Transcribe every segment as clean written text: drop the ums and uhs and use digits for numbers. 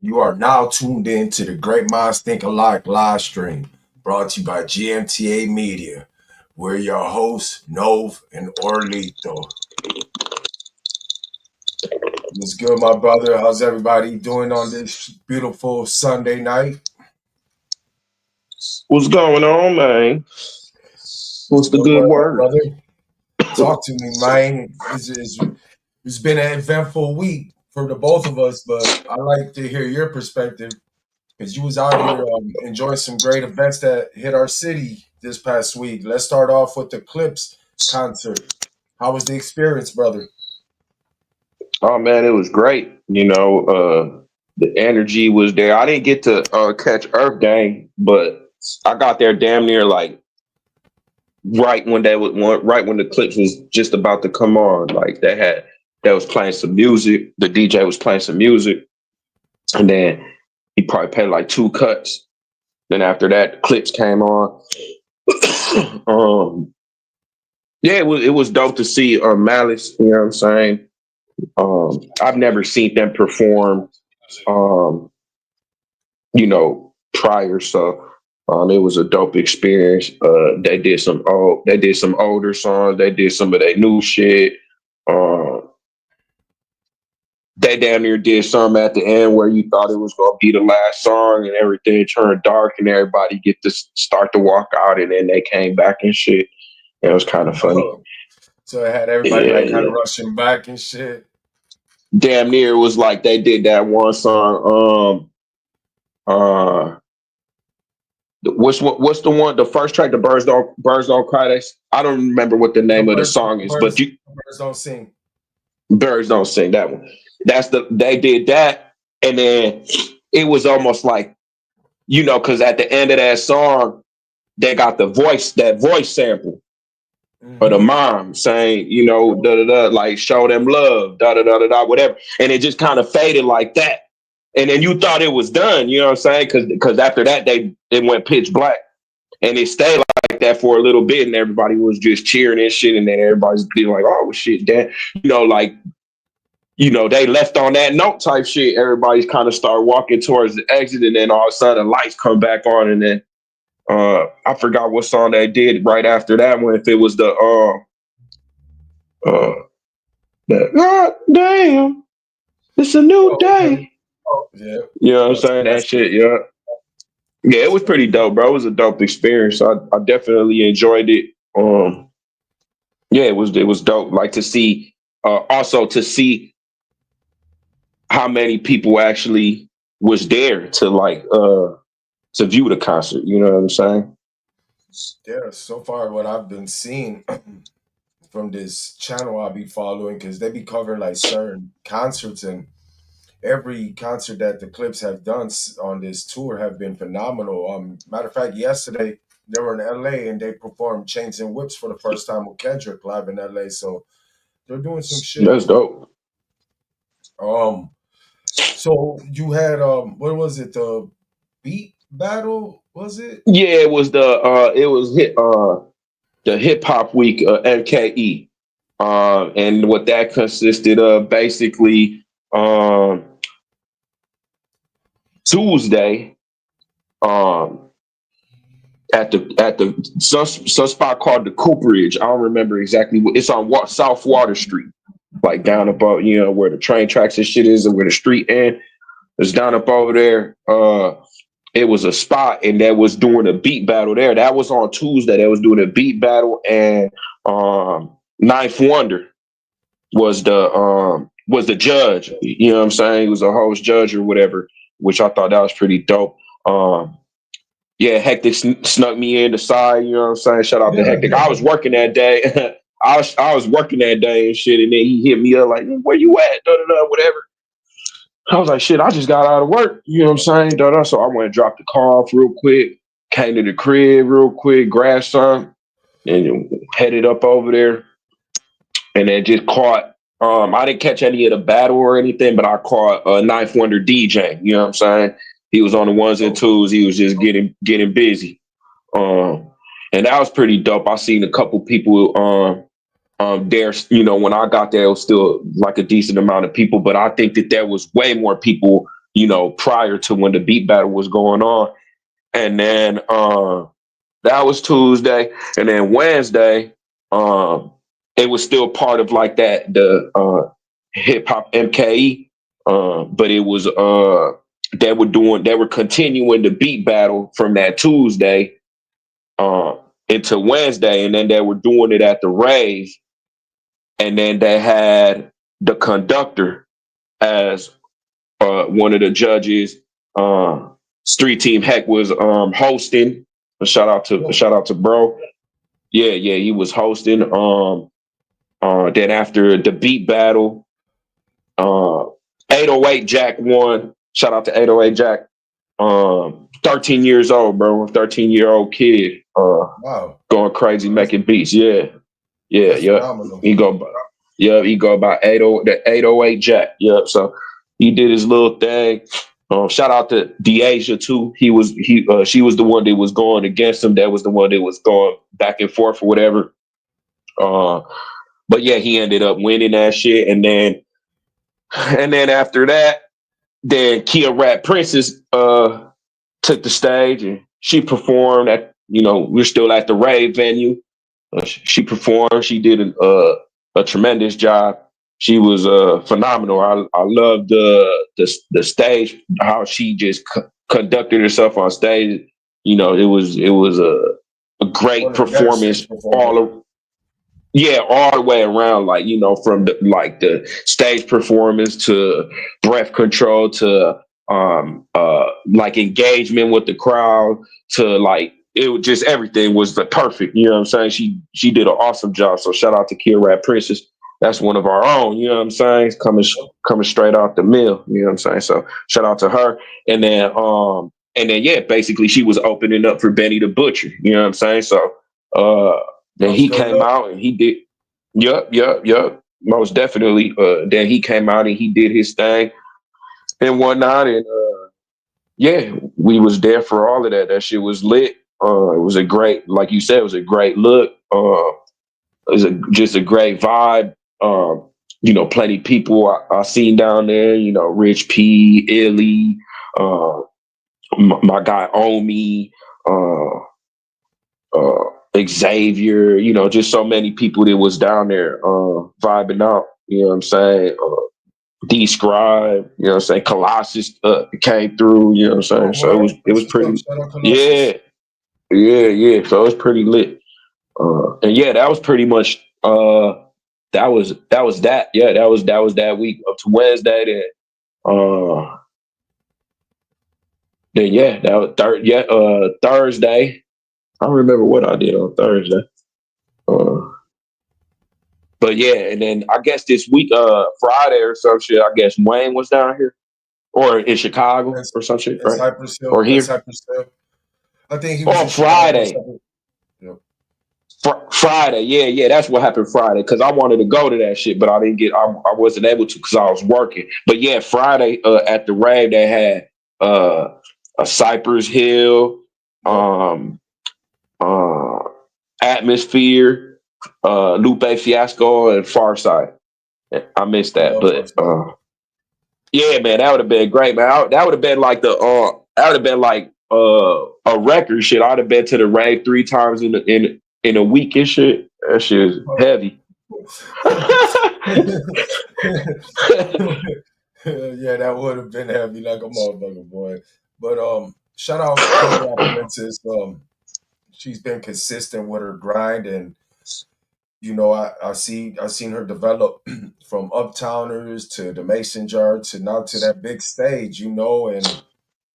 You are now tuned in to the Great Minds Think Alike live stream, brought to you by GMTA Media. We're your hosts, Nove and Orlito. What's good, my brother? How's everybody doing on this beautiful Sunday night? What's going on, man? What's What's the going good on, my word? brother? Talk to me, man. It's been an eventful week for the both of us, but I like to hear your perspective because you was out here enjoying some great events that hit our city this past week. Let's start off with the Clips concert. How was the experience, brother? Oh man, it was great. The energy was there. I didn't get to catch Earth Gang, but I got there damn near like right when the clips was just about to come on. Like that was playing some music. The DJ was playing some music, and then he probably played like two cuts. Then after that, the clips came on. um, yeah, it was dope to see Malice. You know what I'm saying? I've never seen them perform, um, prior. So it was a dope experience. They did some older songs. They did some of their new shit. Um, they damn near did some at the end where you thought it was gonna be the last song, and everything turned dark, and everybody get to start to walk out, and then they came back and shit. It was kind of funny. Oh, so it had everybody Yeah, like kind yeah. of rushing back and shit. Damn near it was like they did that one song. Uh, what's the one? The first track, the birds don't cry. I don't remember what the The name of the birds, song the is, but birds, you the birds don't sing. birds don't sing that one. They did that, and then it was almost like because at the end of that song they got that voice sample of the Hmm. mom saying da da da, like show them love, da da da da da, whatever, and it just kind of faded like that, and then you thought it was done. You know what I'm saying? Because after that it went pitch black. And it stayed like that for a little bit, and everybody was just cheering and shit. And then everybody's being like, "Oh shit, damn!" Like they left on that note type shit. Everybody's kind of start walking towards the exit, and then all of a sudden, lights come back on, and then I forgot what song they did right after that one. If it was uh, the God damn, it's a new Oh, okay. day. Yeah, You know what I'm that's saying? That classic. shit, yeah. Yeah, it was pretty dope, bro. It was a dope experience. I definitely enjoyed it. Yeah, it was dope. Like to see, also to see how many people actually was there to view the concert. You know what I'm saying? Yeah, so far what I've been seeing from this channel I'll be following because they be covering like certain concerts, and every concert that the Clips have done on this tour have been phenomenal. Matter of fact, yesterday they were in LA and they performed Chains and Whips for the first time with Kendrick live in LA. So they're doing some shit. That's dope. Um, so you had what was it? The beat battle, was it? Yeah, it was the hip hop week, MKE, and what that consisted of basically, um, Tuesday, um, at the some spot called the Cooperage. I don't remember exactly what it's on. South Water Street, like down above where the train tracks and shit is, and where the street end. It's down up over there. It was a spot, and that was doing a beat battle there. That was on Tuesday. That was doing a beat battle, and Ninth Wonder was the judge. You know what I'm saying? He was a host judge or whatever, which I thought that was pretty dope. Yeah, Hectic snuck me in the side. You know what I'm saying? Shout out to Yeah. Hectic. I was working that day. I was working that day and shit, and then he hit me up like, "Where you at?" Da da da, whatever. I was like, "Shit, I just got out of work." You know what I'm saying? Da da. So I went and dropped the car off real quick, came to the crib real quick, grabbed some, and headed up over there, and then just caught. I didn't catch any of the battle or anything, but I caught Ninth Wonder DJ. You know what I'm saying? He was on the ones and Oh, twos. He was just getting busy. Um, and that was pretty dope. I seen a couple people there. When I got there, it was still like a decent amount of people, but I think that there was way more people. prior to when the beat battle was going on. And then that was Tuesday. And then Wednesday, it was still part of like the hip hop MKE. But it was they were continuing the beat battle from that Tuesday into Wednesday, and then they were doing it at the rave. And then they had the conductor as one of the judges. Street Team Heck was hosting. Shout out to bro. Yeah, he was hosting. Then after the beat battle, 808 Jack won. Shout out to 808 Jack. 13 years old, bro. 13-year-old kid. Wow. Going crazy making beats. Yeah. Phenomenal. He go by 808 Jack. Yep. So he did his little thing. Shout out to Deasia too. She was the one that was going against him. That was the one that was going back and forth or whatever. But yeah, he ended up winning that shit. And then after that, then Kia Rap Princess took the stage and she performed at, we're still at the rave venue. She performed. She did a tremendous job. She was phenomenal. I loved the stage, how she just conducted herself on stage. It was a great performance all the way around. Like from the stage performance to breath control to like engagement with the crowd to like. It was just everything was perfect. You know what I'm saying? She did an awesome job. So shout out to Kia Rap Princess. That's one of our own. You know what I'm saying? Coming straight out the mill. You know what I'm saying? So shout out to her. And then yeah, basically she was opening up for Benny the Butcher. You know what I'm saying? So then he came out and he did. Yup. Most definitely. Then he came out and he did his thing and whatnot. And yeah, we was there for all of that. That shit was lit. It was a great, like you said, it was a great look. It was just a great vibe. Plenty of people I seen down there. Rich P, Illy, my guy Omi, Xavier. Just so many people that was down there vibing out. You know what I'm saying? Describe, you know what I'm saying? Colossus came through, you know what I'm saying? So it was pretty. Yeah. So it was pretty lit. And yeah, that was pretty much that was that. Yeah, that was that week up to Wednesday. Then yeah, that was Thursday. I don't remember what I did on Thursday. But yeah, and then I guess this week, Friday or some shit, I guess Wayne was down here. Or in Chicago or some shit, right? Cypress Hill. Or here. Cypress Hill. I think he was on Friday. Yep. Friday, yeah, that's what happened Friday. Because I wanted to go to that shit, but I didn't get. I wasn't able to because I was working. But yeah, Friday at the rave they had a Cypress Hill, Atmosphere, Lupe Fiasco, and Farside. I missed that, but yeah, man, that would have been great, man. That would have been like that would have been like a record shit. I'd have been to the rave 3 times in a week and shit. That shit is heavy. Yeah, that would have been heavy like a motherfucker, boy. But shout out to Princess. She's been consistent with her grind, and I seen her develop from Uptowners to the Mason Jar to now to that big stage, and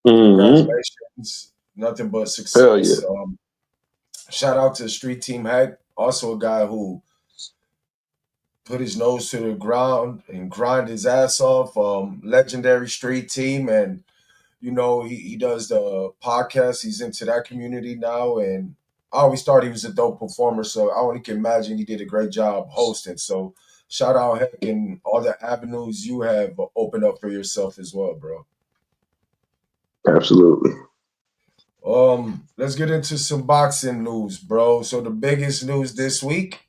congratulations. Nothing but success. Hell yeah. Shout out to Street Team Hack, also a guy who put his nose to the ground and grind his ass off. Legendary Street Team, and he does the podcast. He's into that community now, and I always thought he was a dope performer. So I only can imagine he did a great job hosting. So shout out Heck and all the avenues you have opened up for yourself as well, bro. Absolutely. Let's get into some boxing news, bro. So the biggest news this week,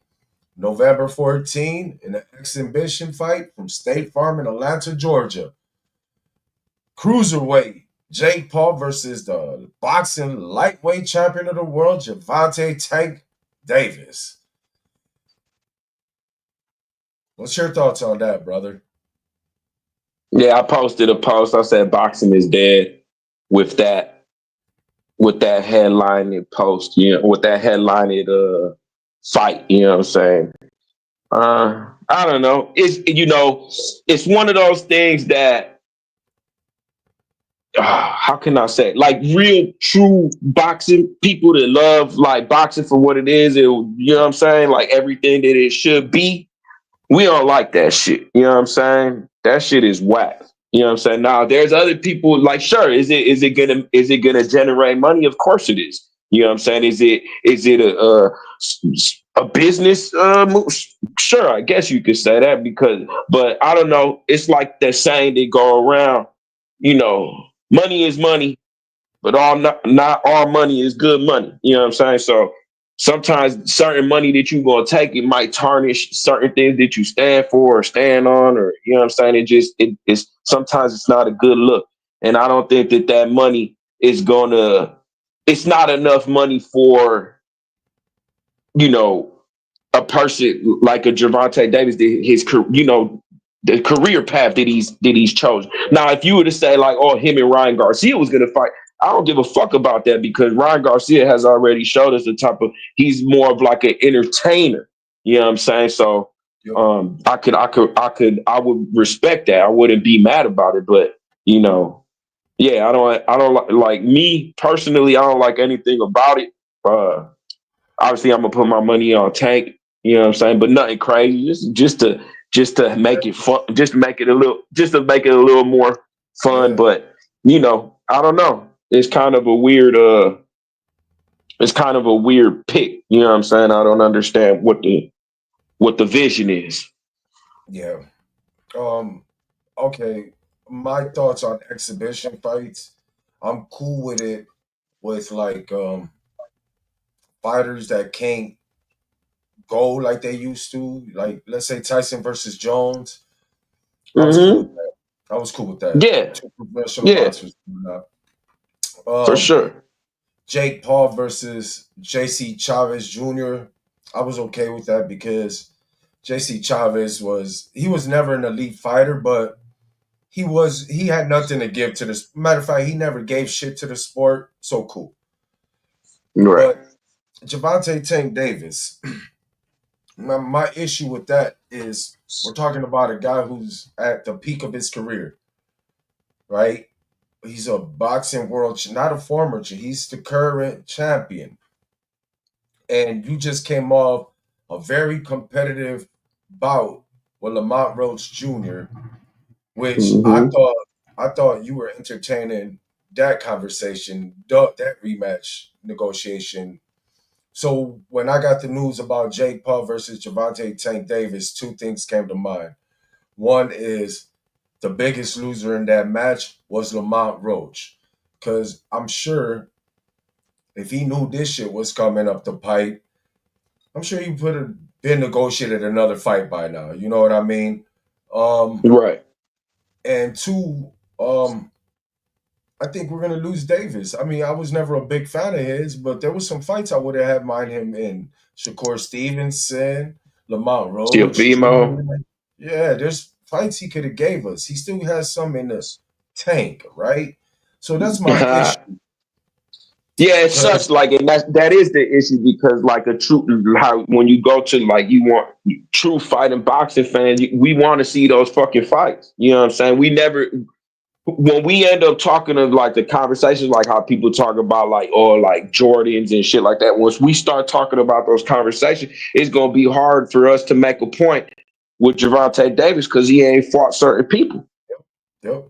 November 14, in an exhibition fight from State Farm in Atlanta, Georgia. Cruiserweight, Jake Paul versus the boxing lightweight champion of the world, Gervonta Tank Davis. What's your thoughts on that, brother? Yeah, I posted a post. I said boxing is dead with that headlining post, with that headlining fight, you know what I'm saying? I don't know. It's one of those things that how can I say, like real true boxing people that love like boxing for what it is, you know what I'm saying? Like everything that it should be. We don't like that shit. You know what I'm saying? That shit is whack. You know what I'm saying? Now there's other people like, sure, is it gonna generate money? Of course it is. You know what I'm saying? Is it a business move? Sure, I guess you could say that but I don't know. It's like that saying they go around, money is money, but not all money is good money. You know what I'm saying? So sometimes certain money that you're gonna take, it might tarnish certain things that you stand for or stand on, or you know what I'm saying? It's sometimes it's not a good look. And I don't think that money is gonna it's not enough money for, you know, a person like a Gervonta Davis, the career path that he's chosen. Now, if you were to say like, oh, him and Ryan Garcia was going to fight, I don't give a fuck about that because Ryan Garcia has already showed us the type of he's more of like an entertainer. You know what I'm saying? So Yep. I would respect that. I wouldn't be mad about it, but you know, yeah, I don't like me personally. I don't like anything about it. Obviously I'm gonna put my money on Tank, you know what I'm saying, but nothing crazy, just to make it fun, just to make it a little more fun. Yeah. But I don't know, it's kind of a weird pick, you know what I'm saying. I don't understand what the vision is. Yeah. Um, okay. My thoughts on exhibition fights. I'm cool with it with like fighters that can't go like they used to. Like let's say Tyson versus Jones. I was cool with Mm-hmm. that. I was cool with that. Yeah. Two professional Yeah, boxers doing that. for Um, sure. Jake Paul versus JC Chavez Jr. I was okay with that because JC Chavez was never an elite fighter, but he had nothing to give to this. Matter of fact, he never gave shit to the sport. So cool. Right. But Javante Tank Davis, my issue with that is we're talking about a guy who's at the peak of his career, right? He's a boxing not a former, he's the current champion. And you just came off a very competitive bout with Lamont Roach Jr., which Mm-hmm. I thought you were entertaining that conversation, that rematch negotiation. So when I got the news about Jake Paul versus Javante Tank Davis, two things came to mind. One is the biggest loser in that match was Lamont Roach, because I'm sure if he knew this shit was coming up the pipe, I'm sure he would have been negotiated another fight by now. You know what I mean? Um, Right. and two, I think we're gonna lose Davis. I mean, I was never a big fan of his, but there was some fights I would have had mind him in. Shakur Stevenson, Lamont Still Roach female. Jr. Yeah, there's fights he could have gave us. He still has some in the tank, right? So that's my issue. Yeah, it sucks. Cause Like, and that is the issue because, like, a true how when you go to like you want true fighting boxing fans, we want to see those fucking fights. You know what I'm saying? We never when we end up talking of like the conversations, like how people talk about like like Jordans and shit like that. Once we start talking about those conversations, it's gonna be hard for us to make a point with Gervonta Davis because he ain't fought certain people. yep,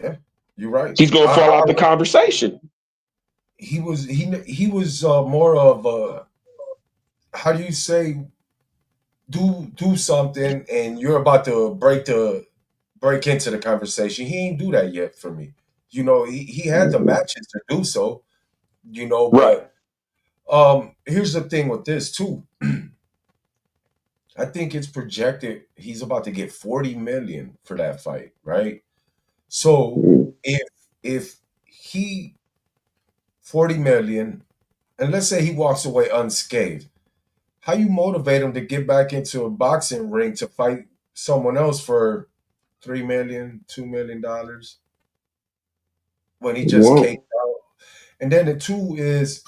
yeah, you're right. He's gonna fall out the conversation. He was more of a, how do you say, do something and you're about to break into the conversation. He ain't do that yet for me. He had the Mhm. matches to do so, Right. but here's the thing with this too. I think it's projected he's about to get 40 million for that fight, right? So Mm. if he 40 million, and let's say he walks away unscathed, how you motivate him to get back into a boxing ring to fight someone else for 3 million, $2 million when he just Well, caked out? And then the two is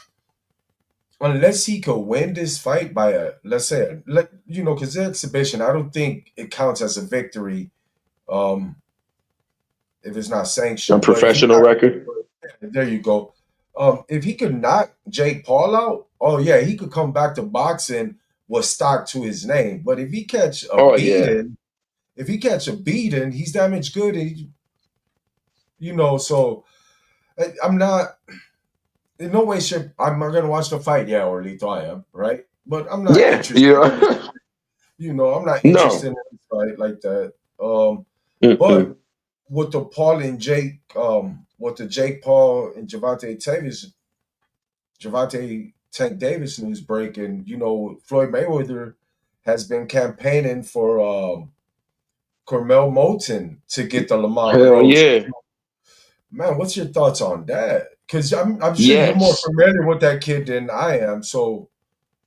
unless he could win this fight by a let's say because the exhibition, I don't think it counts as a victory um if it's not a sanctioned. But if he professional record. there you go. If he could knock Jake Paul out, oh yeah, he could come back to boxing with stock to his name. But Oh yeah, if he catch a beating, he's damaged good, and so I'm not in no way shape. I'm not gonna watch the fight. Yeah, or Lito, I am right, but I'm not yeah, interested in this. yeah. I'm not interested No. in this fight like that. But Mm-mm. with the Paul and Jake, with the Jake Paul and Javante Tank Davis news breaking, Floyd Mayweather has been campaigning for Cormel Moulton to get the Lamont Hell Roach. yeah. Man, what's your thoughts on that? Because I'm sure you're more Yes. familiar with that kid than I am. So,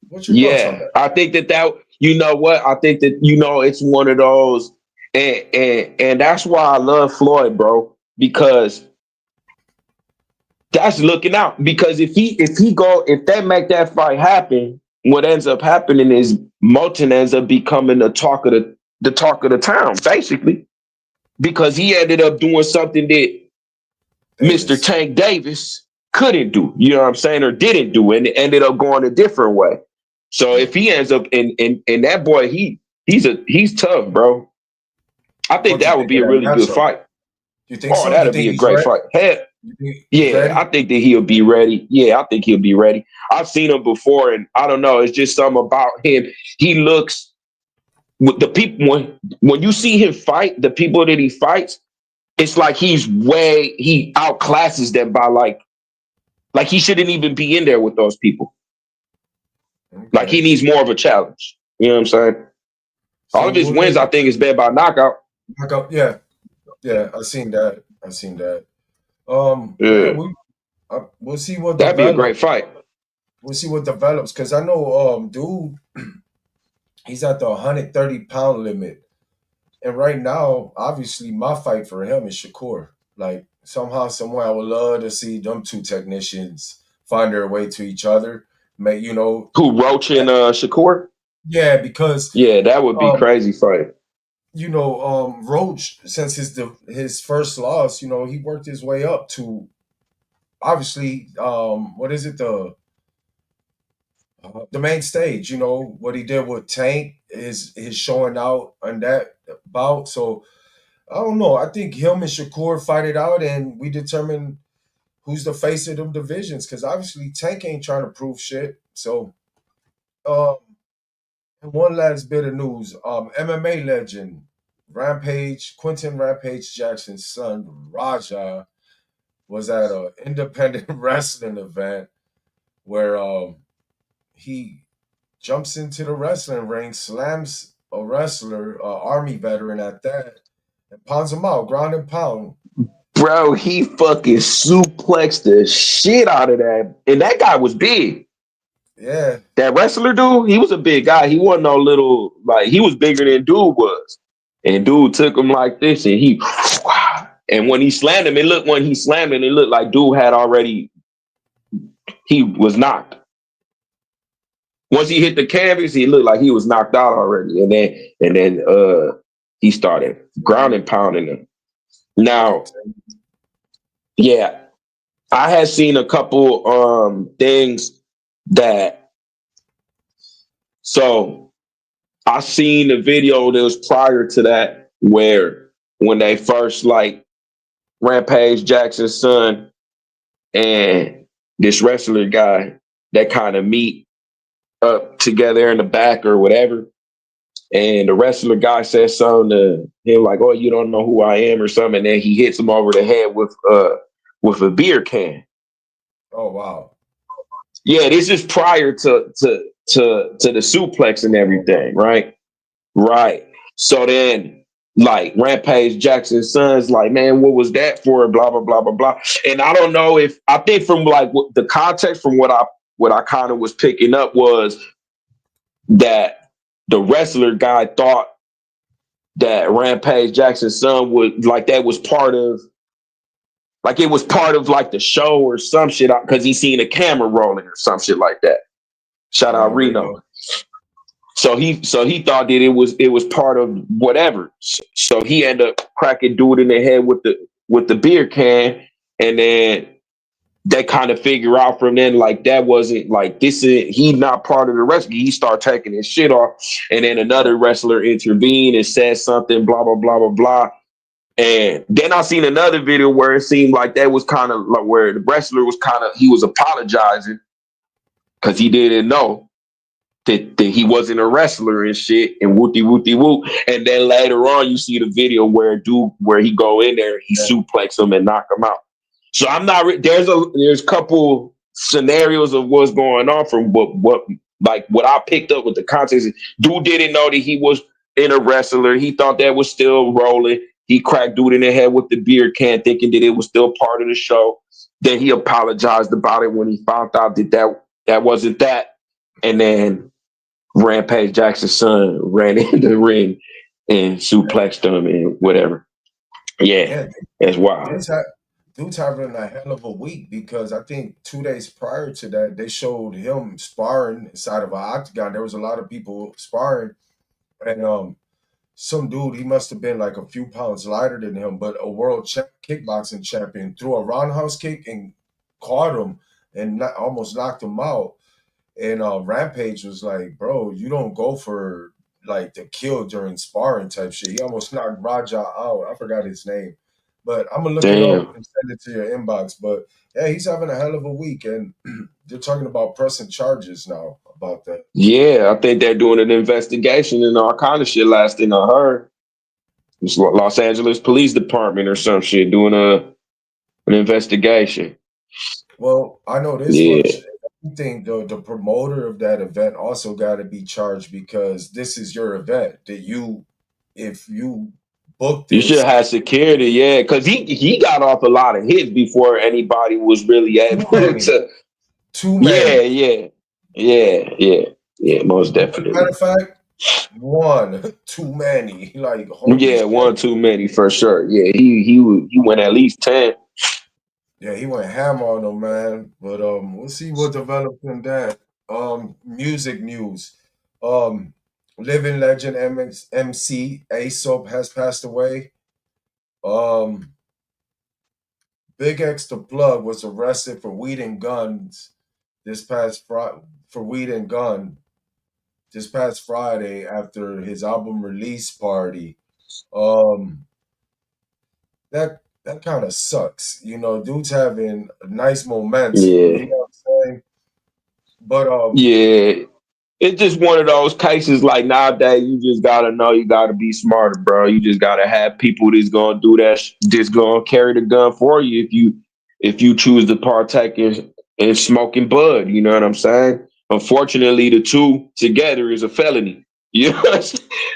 what's your thoughts on Yeah. that? I think that you know what? I think that it's one of those, and that's why I love Floyd, bro, because that's looking out. Because if that make that fight happen, what ends up happening is Moulton ends up becoming the talk of the town, basically, because he ended up doing something that Mr. Davis. Tank Davis couldn't do, you know what I'm saying, or didn't do, and it ended up going a different way. So if he ends up in that boy, he's tough, bro. I think What you that would think be of a that really good matchup? fight. You think Oh, so? You that'd think be a he's great ready? fight. Hell, You think he's yeah, I ready? think that he'll be ready. Yeah, I think he'll be ready. I've seen him before, and I don't know. It's just something about him. He looks with the people when you see him fight, the people that he fights, it's like he outclasses them by like he shouldn't even be in there with those people. Like he Okay. needs more of a challenge. You know what I'm saying? All So of his we'll wins, I think, is been by knockout. back up. Yeah, yeah. I seen that. I seen that. Man, Yeah, we'll see what that'd be a great develops. fight. We'll see what develops because I know, dude, he's at the 130 pound limit, and right now, obviously, my fight for him is Shakur. Like somehow, somewhere, I would love to see them two technicians find their way to each other. May Who, Roach and Shakur? yeah, because Yeah, that would be um, crazy fight. Roach, since his first loss, he worked his way up to obviously, what is it, the main stage. What he did with Tank is showing out on that bout. So I don't know. I think him and Shakur fight it out, and we determine who's the face of them divisions. Because obviously Tank ain't trying to prove shit. So, um, and one last bit of news: MMA legend Quentin Rampage Jackson's son Raja was at an independent wrestling event where he jumps into the wrestling ring, slams a wrestler, army veteran at that, and pounds him out, ground and pound. Bro, he fucking suplexed the shit out of that. And that guy was big. Yeah, That wrestler dude, he was a big guy. He wasn't no little, like, he was bigger than dude was. And dude took him like this, and and when he slammed him, it looked like dude had already, he was knocked. Once he hit the canvas, he looked like he was knocked out already. And then he started ground and pounding him. can't Now, tell yeah, I had seen a couple things that so I seen the video that was prior to that where when they first like Rampage Jackson's son and this wrestler guy that kind of meet up together in the back or whatever. And the wrestler guy says something to him like, "Oh, you don't know who I am" or something. And then he hits him over the head with a beer can. Oh wow. Yeah, this is prior to the suplex and Oh wow. everything, right? Right. So then like Rampage Jackson's sons, like, man, what was that for? Blah blah blah blah blah. And I don't know if I think from like the context from what I kind of was picking up was that the wrestler guy thought that Rampage Jackson's son would like that was part of like it was part of like the show or some shit because he seen a camera rolling or some shit like that. Shout out Reno. Reno. So he thought that it was part of whatever. So he ended up cracking dude in the head with the beer can, and then they kind of figure out from then like that wasn't like this is he not part of the wrestling. He start taking his shit off, and then another wrestler intervened and said something, blah blah blah blah blah. And then I seen another video where it seemed like that was kind of like where the wrestler was kind of he was apologizing because he didn't know that he wasn't a wrestler and shit and wooty wooty woo. And then later on, you see the video where he go in there, he suplex him and knock him out. So I'm not. There's a couple scenarios of what's going on from what I picked up with the context. Dude didn't know that he was in a wrestler. He thought that was still rolling. He cracked dude in the head with the beer can, thinking that it was still part of the show. Then he apologized about it when he found out that wasn't that. And then Rampage Jackson's son ran in the ring and suplexed him and whatever. Yeah, that's wild. Dude's having a hell of a week because I think 2 days prior to that, they showed him sparring inside of an octagon. There was a lot of people sparring, and some dude, he must have been like a few pounds lighter than him, but a world kickboxing champion threw a roundhouse kick and caught him and almost knocked him out. And Rampage was like, bro, you don't go for like the kill during sparring type shit. He almost knocked Raja out. I forgot his name. But I'm gonna look it up Damn. and send it to your inbox. But yeah, he's having a hell of a week, and they're talking about pressing charges now about that. Yeah, I think they're doing an investigation and all kind of shit. Last thing I heard, it's Los Angeles Police Department or some shit doing an investigation. Well, I know this Yeah, much. I think the promoter of that event also got to be charged because this is your event. That you, if you book you should this, have security. Yeah, because he got off a lot of hits before anybody was really too able many, to. too Yeah, many. yeah, yeah, yeah, yeah. Most Matter definitely. of fact, one too many. Like holy Yeah, shit. one too many for sure. Yeah, he went at least 10. Yeah, he went ham on them, man. But we'll see what develops in that. Music news. Um, living legend MC Aesop has passed away. Um, Big X the Plug was arrested for weed and guns this past Friday for weed and gun this past Friday after his album release party. Um, that kind of sucks. You know, dude's having a nice momentum. You Yeah, know what I'm saying? But yeah. It's just one of those cases like nowadays you just gotta know you gotta be smarter, bro. You just gotta have people that's gonna do that, just gonna carry the gun for you if you choose to partake in smoking bud. You know what I'm saying? Unfortunately, the two together is a felony. You know,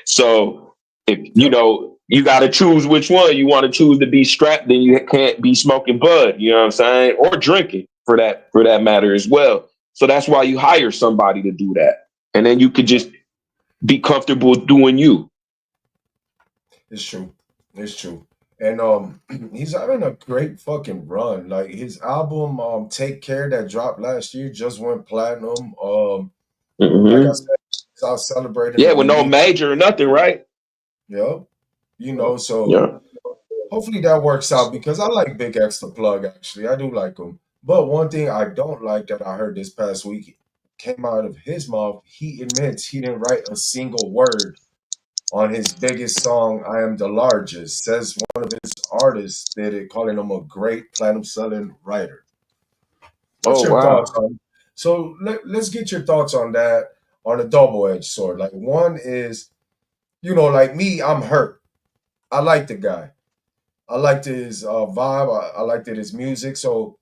so if you yep, know you gotta choose which one you want to choose to be strapped, then you can't be smoking bud. You know what I'm saying? Or drinking for that matter as well. So that's why you hire somebody to do that, and then you could just be comfortable doing you. it's true. It's true. And he's having a great fucking run. Like his album Take Care that dropped last year just went platinum. Like I Hmm. said, he's out celebrating the Yeah, with no release. major or nothing, right? Yep. You know, so Yeah. hopefully that works out because I like Big X the Plug actually. I do like him. But one thing I don't like that I heard this past week came out of his mouth. He admits he didn't write a single word on his biggest song, I Am the Largest. Says one of his artists did it, calling him a great platinum selling writer. What's Oh your thoughts wow. on so let's get your thoughts on that on a double-edged sword. Like one is, you know, like me, I'm hurt. I like the guy. I liked his vibe. I liked his music. So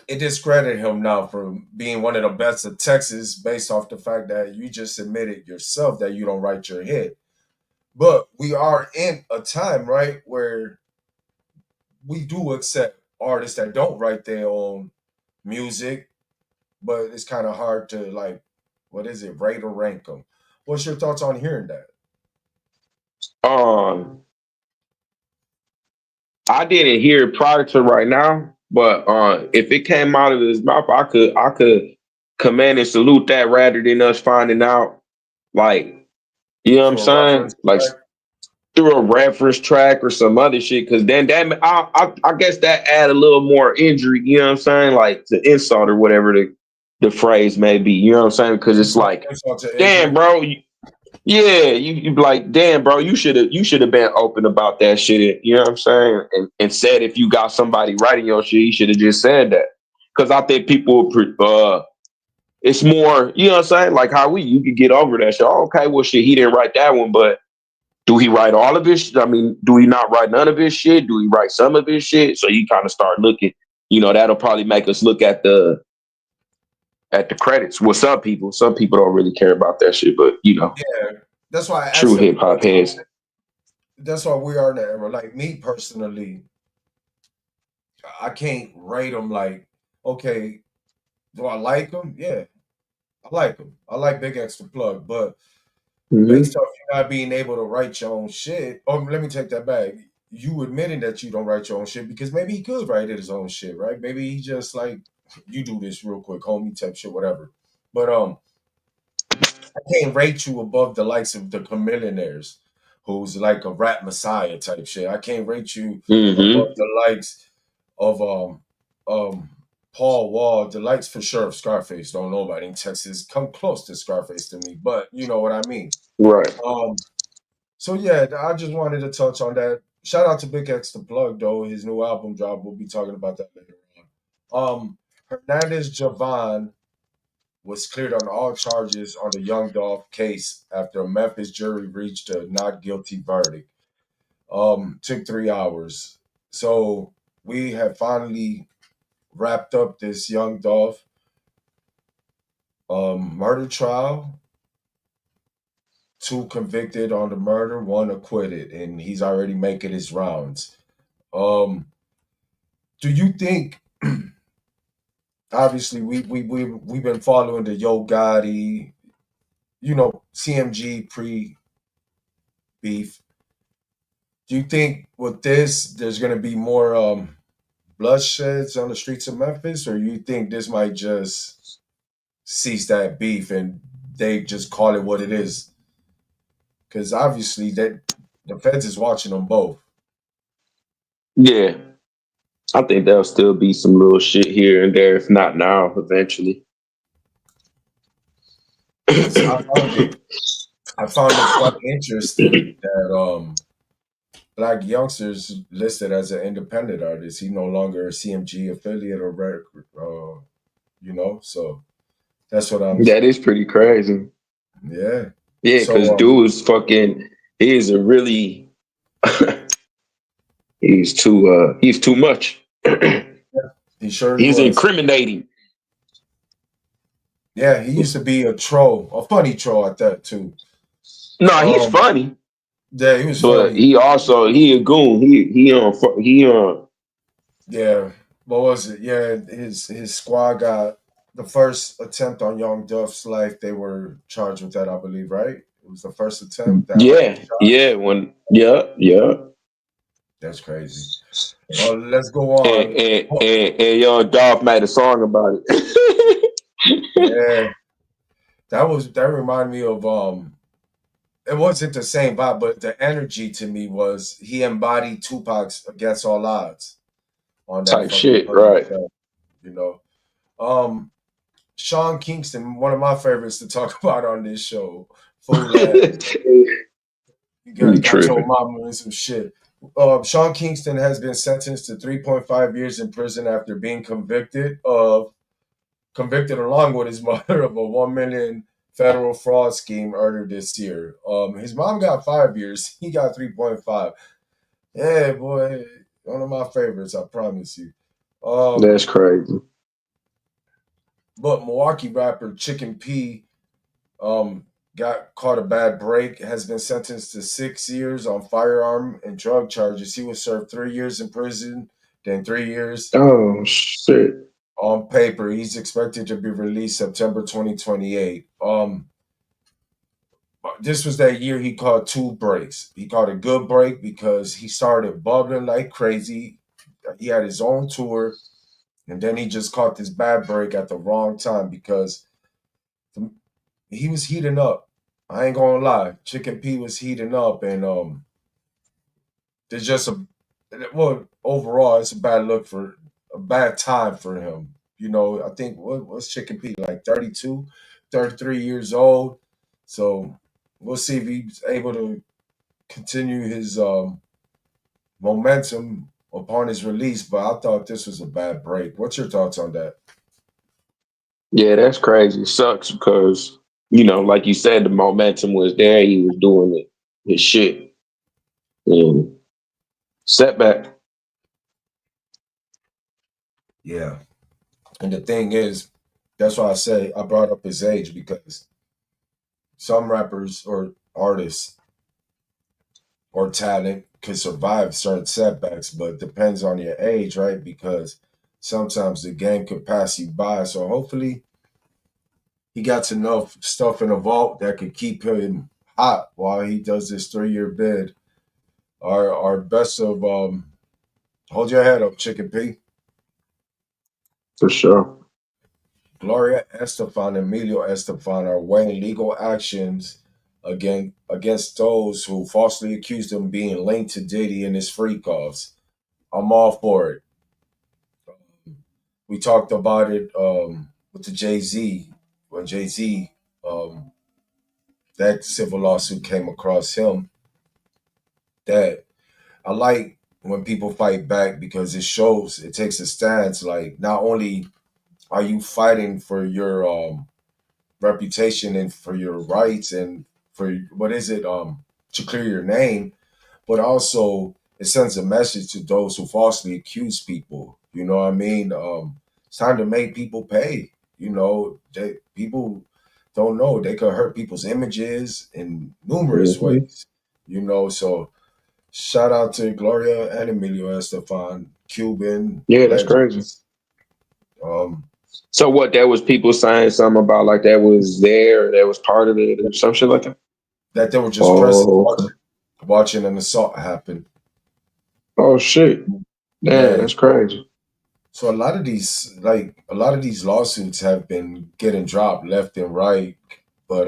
it discredited him now from being one of the best of Texas based off the fact that you just admitted yourself that you don't write your hit. But we are in a time, right, where we do accept artists that don't write their own music, but it's kind of hard to like, what is it, rate or rank them. What's your thoughts on hearing that? Um, I didn't hear it prior to right now, but if it came out of his mouth, I could command and salute that rather than us finding out, like, you know what I'm Through a saying, reference like track? through a reference track or some other shit. Because then that I guess that add a little more injury. You know what I'm saying, like the insult or whatever the phrase may be. You know what I'm saying? Because it's like, Insult to damn, injury. bro. Yeah, you be like, damn, bro, you should have been open about that shit. You know what I'm saying? And said if you got somebody writing your shit, you should have just said that. Because I think people, it's more, you know what I'm saying? Like how you could get over that shit. Oh, okay, well, shit, he didn't write that one, but do he write all of his? I mean, do he not write none of his shit? Do he write some of his shit? So you kind of start looking. That'll probably make us look at the credits. Well, some people don't really care about that shit, but Yeah, that's why I true asked that hip hop because heads. that's why we are in the era. Like me personally, I can't rate them like, okay, do I like them? Yeah, I like them. I like Big X the Plug, but based Mm-hmm. off you not being able to write your own shit, or let me take that back. You admitting that you don't write your own shit because maybe he could write his own shit, right? Maybe he just like you do this real quick, homie type shit, whatever. But I can't rate you above the likes of the Chameleonaires, who's like a rap messiah type shit. I can't rate you above Mm-hmm. the likes of um Paul Wall. The likes for sure of Scarface. Don't nobody in Texas come close to Scarface to me, but you know what I mean. Right. Um, so yeah, I just wanted to touch on that. Shout out to Big X the Plug though. His new album drop. We'll be talking about that later on. Hernandez Javon was cleared on all charges on the Young Dolph case after a Memphis jury reached a not guilty verdict. Took 3 hours. So we have finally wrapped up this Young Dolph murder trial. Two convicted on the murder, one acquitted, and he's already making his rounds. Um, do you think? Obviously, we've been following the Yo Gotti, CMG pre beef. Do you think with this, there's going to be more bloodsheds on the streets of Memphis, or you think this might just cease that beef and they just call it what it is? Because obviously, that the feds is watching them both. Yeah. I think there'll still be some little shit here and there, if not now, eventually. Because I found it quite interesting that Black Youngsters listed as an independent artist. He no longer a CMG affiliate or record, so that's what I'm. That is pretty crazy. Yeah. Yeah, because So dude is fucking. He is a really. He's too much. he sure He's was. incriminating. Yeah, he used to be a troll, a funny troll at that too. No, he's Um, funny, yeah, he was but funny. he a goon. He on. Yeah, what was it? Yeah, his squad got the first attempt on Young Duff's life. They were charged with that, I believe, right? It was the first attempt that all Yeah, those shots. yeah, yeah. That's crazy. Let's go And on. and and, and Young Dolph made a song about it. Yeah, that reminded me of it wasn't the same vibe, but the energy to me was he embodied Tupac's Against All Odds on that Type fucking shit, murder right? track, you know. Um, Sean Kingston, one of my favorites to talk about on this show. Fool ass, you You got your tripping? mama in some shit. Sean Kingston has been sentenced to 3.5 years in prison after being convicted along with his mother of a 1 million federal fraud scheme earlier this year. His mom got 5 years. He got 3.5. Yeah, boy, one of my favorites. I promise you. That's Um, crazy. but Milwaukee rapper Chicken P, um, got caught a bad break, has been sentenced to 6 years on firearm and drug charges. He was served 3 years in prison, then 3 years Oh shit. on paper. He's expected to be released September 2028. This was that year he caught two breaks. He caught a good break because he started bubbling like crazy. He had his own tour, and then he just caught this bad break at the wrong time because he was heating up. I ain't gonna lie, Chicken P was heating up, and there's just a overall it's a bad look for a bad time for him. You know, I think what's Chicken P like 32, 33 years old. So we'll see if he's able to continue his momentum upon his release. But I thought this was a bad break. What's your thoughts on that? Yeah, that's crazy. It sucks because, like you said, the momentum was there. He was doing his shit. And setback. Yeah. And the thing is, that's why I say I brought up his age because some rappers or artists or talent could survive certain setbacks, but it depends on your age, right? Because sometimes the game could pass you by. So hopefully he got enough stuff in the vault that could keep him hot while he does this 3 year bid. Our best of hold your head up, Chicken P. For sure. Gloria Estefan and Emilio Estefan are weighing legal actions against those who falsely accused them being linked to Diddy and his freak offs. I'm all for it. We talked about it with the Jay Z when Jay Z that civil lawsuit came across him. That I like when people fight back because it shows it takes a stance. Like not only are you fighting for your reputation and for your rights and for what is it to clear your name, but also it sends a message to those who falsely accuse people. You know what I mean? It's time to make people pay. You know, people don't know they could hurt people's images in numerous Hmm. ways. You know, so shout out to Gloria and Emilio Estefan, Cuban Yeah, that's crazy. legends. Um, So what? There was people saying something about like that was there, that was part of it, or some shit like that. that they were just present Oh, okay. watching an assault happen. Oh shit. Damn, Yeah. that's crazy. So a lot of these lawsuits have been getting dropped left and right, but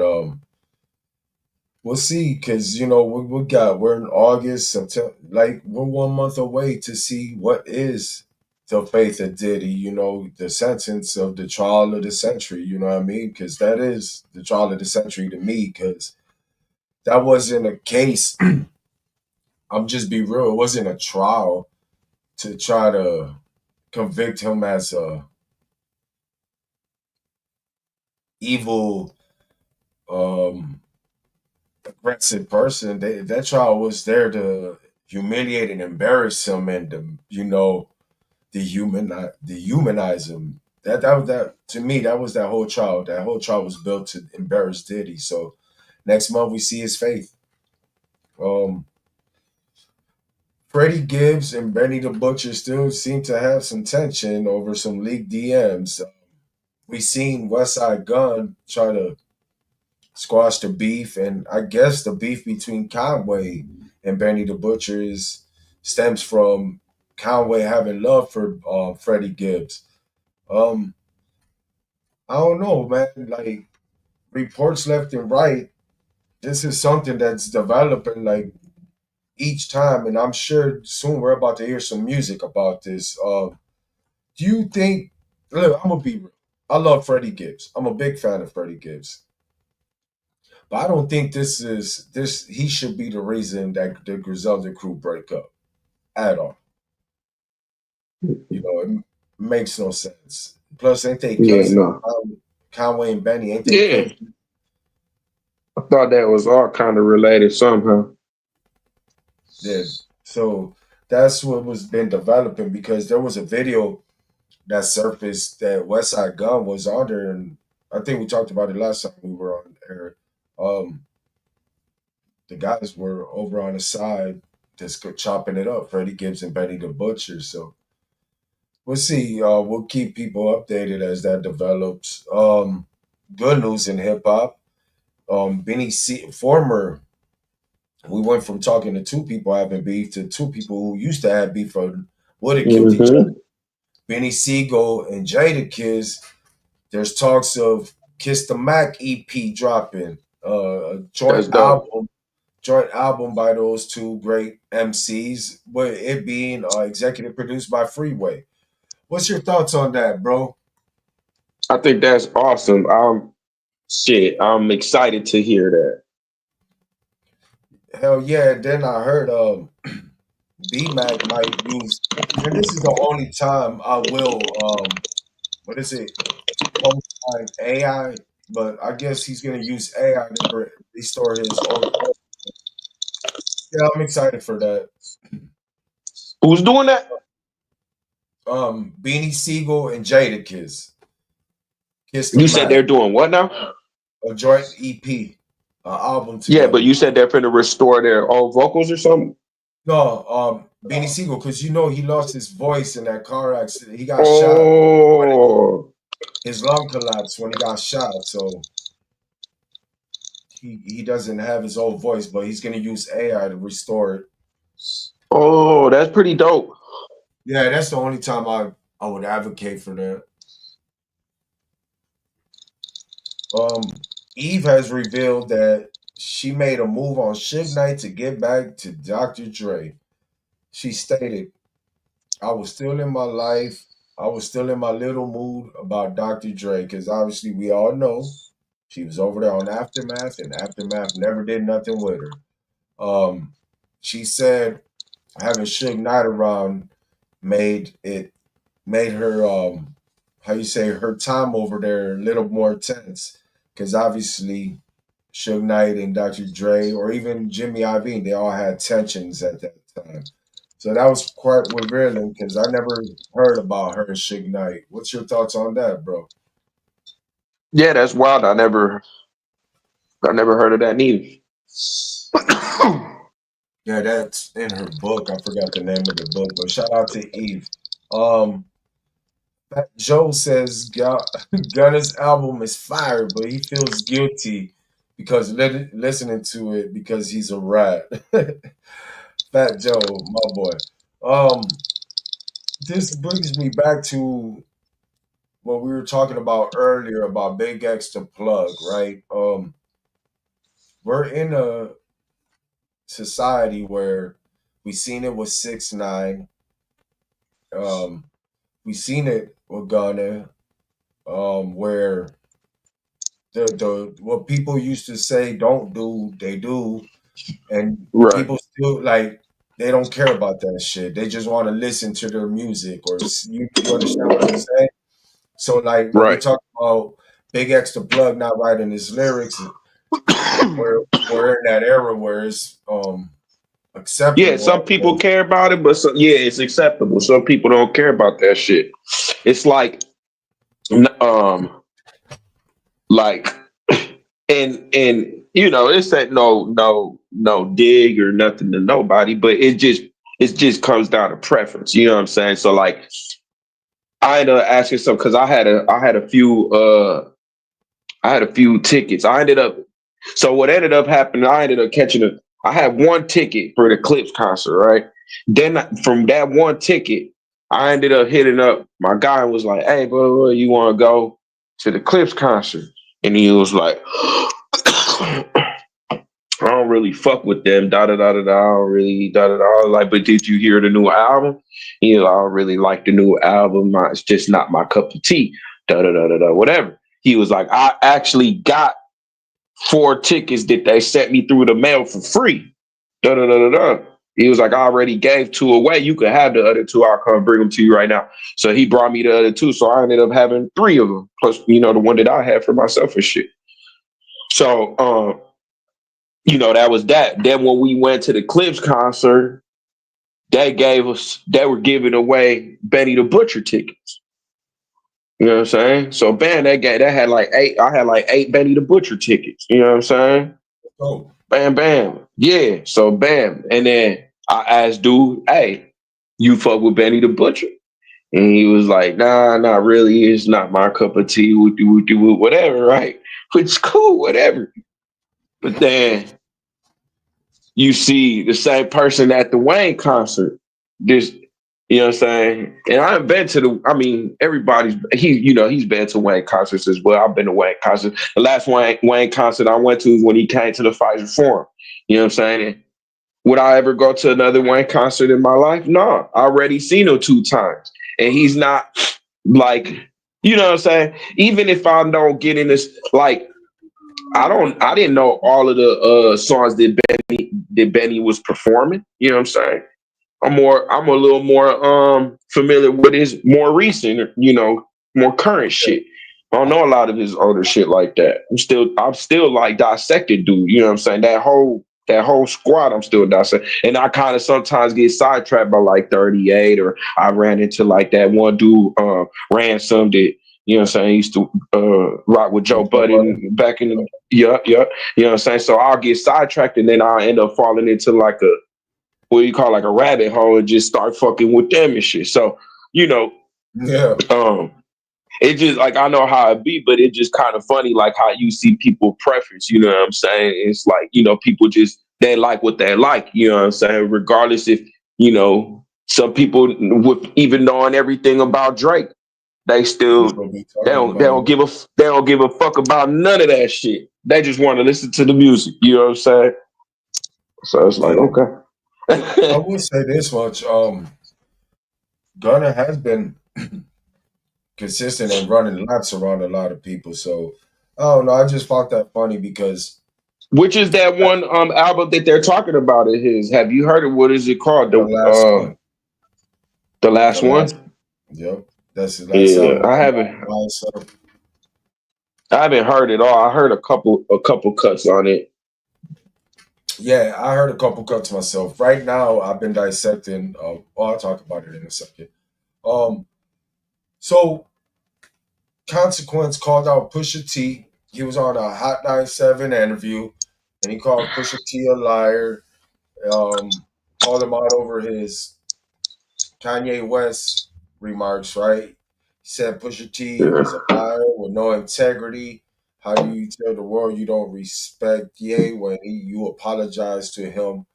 we'll see because you know we're in August, September, like we're 1 month away to see what is the faith of Diddy. You know, the sentence of the trial of the century. You know what I mean? Because that is the trial of the century to me. Because that wasn't a case. I'm just be real. It wasn't a trial to try to convict him as a evil, um, aggressive person. That trial was there to humiliate and embarrass him, and to, you know, dehumanize him. That was that to me. That was that whole trial. That whole trial was built to embarrass Diddy. So next month we see his faith. Um, Freddie Gibbs and Benny the Butcher still seem to have some tension over some leaked DMs. We seen Westside Gun try to squash the beef, and I guess the beef between Conway and Benny the Butcher stems from Conway having love for Freddie Gibbs. Um, I don't know, man. Like reports left and right. This is something that's developing like each time, and I'm sure soon we're about to hear some music about this. Do you think? Look, I'm gonna be real. I love Freddie Gibbs. I'm a big fan of Freddie Gibbs. But I don't think this. He should be the reason that the Griselda crew break up at all. You know, it makes no sense. Plus, ain't they Yeah, cousin? no. Conway and Benny, ain't they Yeah. cousin? I thought that was all kind of related somehow. Yeah. So that's what was been developing because there was a video that surfaced that West Side Gun was on there, and I think we talked about it last time we were on air. Um, the guys were over on the side just chopping it up, Freddie Gibbs and Benny the Butcher. So we'll see. We'll keep people updated as that develops. Good news in hip hop. Benny C, former. We went from talking to two people having beef to two people who used to have beef for would have killed each other. Mm-hmm. Benny Siegel and Jada Kiss. There's talks of Kiss the Mac EP dropping. A That's dope. joint album by those two great MCs, but it being executive produced by Freeway. What's your thoughts on that, bro? I think that's awesome. Shit, I'm excited to hear that. Hell yeah! Then I heard B Mac might use, and this is the only time I will what is it? Co-sign AI, but I guess he's gonna use AI to restore his old. Yeah, I'm excited for that. Who's doing that? Beanie Siegel and Jadakiss, Kiss the You said Mac, they're doing what now? a joint EP, album Yeah, but together. you said they're finna restore their old vocals or something. No, Beanie Siegel, because you know he lost his voice in that car accident. He got shot. Oh, His lung collapsed when he got shot, so he doesn't have his old voice, but he's gonna use AI to restore it. oh, that's pretty dope. Yeah, that's the only time I would advocate for that. Eve has revealed that she made a move on Suge Knight to get back to Dr. Dre. She stated, I was still in my life. I was still in my little mood about Dr. Dre because obviously we all know she was over there on Aftermath, and Aftermath never did nothing with her. Um, she said having Suge Knight around made it made her how you say her time over there a little more tense because obviously Suge Knight and Dr. Dre or even Jimmy Iovine they all had tensions at that time. So that was quite revealing because I never heard about her and Suge Knight. What's your thoughts on that, bro? Yeah, that's wild. I never heard of that neither. Yeah, that's in her book. I forgot the name of the book, but shout out to Eve. Um, Fat Joe says Gunna's album is fire, but he feels guilty because listening to it because he's a rat. Fat Joe, my boy. Um, this brings me back to what we were talking about earlier about Big X to plug, right? We're in a society where we seen it with 6ix9ine, um, we seen it with Gunna, where the what people used to say don't do, they do, and Right, people still like they don't care about that shit. They just want to listen to their music, or you understand what I'm saying? So like when we right. talk about Big X the plug not writing his lyrics, we're in that era where it's Yeah, acceptable, some I people guess. care about it, but yeah, it's acceptable. Some people don't care about that shit. It's um, like, and you know, it's that no dig or nothing to nobody, but it just comes down to preference. You know what I'm saying? So like, I ended up asking some because I had a few tickets. So what ended up happening, I ended up catching I had one ticket for the Clips concert, right? Then from that one ticket, I ended up hitting up my guy and was like, hey, bro, you want to go to the Clips concert? And he was like, I don't really fuck with them, da da da da da. I don't really da da da. Like, but did you hear the new album? You know, I don't really like the new album. It's just not my cup of tea. Da da da da da. Whatever. He was like, I actually got 4 tickets that they sent me through the mail for free. Da da da da da. He was like, I already gave 2 away. You could have the other 2. I'll come bring them to you right now. So he brought me the other 2. So I ended up having 3 of them, plus you know the one that I had for myself and shit. So you know, that was that. Then when we went to the Clips concert, they were giving away Benny the Butcher tickets. You know what I'm saying? So bam, that had like eight. I had like 8 Benny the Butcher tickets. You know what I'm saying? Oh, Bam, bam. Yeah. So bam. And then I asked dude, hey, you fuck with Benny the Butcher? And he was like, nah, not really. It's not my cup of tea. We do whatever, right? Which is cool, whatever. But then you see the same person at the Wayne concert. This, you know what I'm saying? And I've been to I mean, he's been to Wayne concerts as well. I've been to Wayne concerts. The last Wayne concert I went to was when he came to the FIVI'S Forum. You know what I'm saying? And would I ever go to another Wayne concert in my life? No. I already seen him 2 times. And he's not like, you know what I'm saying? Even if I don't get in this, like, I didn't know all of the songs that Benny was performing. You know what I'm saying? I'm a little more familiar with his more recent, more current shit. I don't know a lot of his older shit like that. I'm still like dissected dude. You know what I'm saying? That whole squad I'm still dissecting. And I kind of sometimes get sidetracked by like 38, or I ran into like that one dude, Ransom, that, you know what I'm saying, he used to rock with Joe Budden back in the, yeah, yeah. You know what I'm saying? So I'll get sidetracked and then I'll end up falling into like a, what you call like a rabbit hole, and just start fucking with them and shit. So, you know, yeah. um, it just like, I know how it be, but it just kind of funny, like how you see people preference. You know what I'm saying? It's like, people just, they like what they like. You know what I'm saying? Regardless if, some people, with even knowing everything about Drake, they He's still, gonna be they talking don't they about don't it. give a they don't give a fuck about none of that shit. They just want to listen to the music. You know what I'm saying? So it's like, Yeah. I okay. will say this much. Gunna has been consistent and running laps around a lot of people. So I don't know. I just found that funny because Which is that one album that they're talking about of his? Have you heard it? What is it called? the last one, The the last last, one? yep, that's the last Yeah, album by himself. I haven't heard it all. I heard a couple cuts on it. Yeah, I heard a couple cuts myself. Right now, I've been dissecting. I'll talk about it in a second. Um, so Consequence called out Pusha T. He was on a Hot 97 interview, and he called Pusha T a liar. Called him out over his Kanye West remarks, right? He said Pusha T is a Yeah. liar with no integrity. How do you tell the world you don't respect Ye when you apologize to him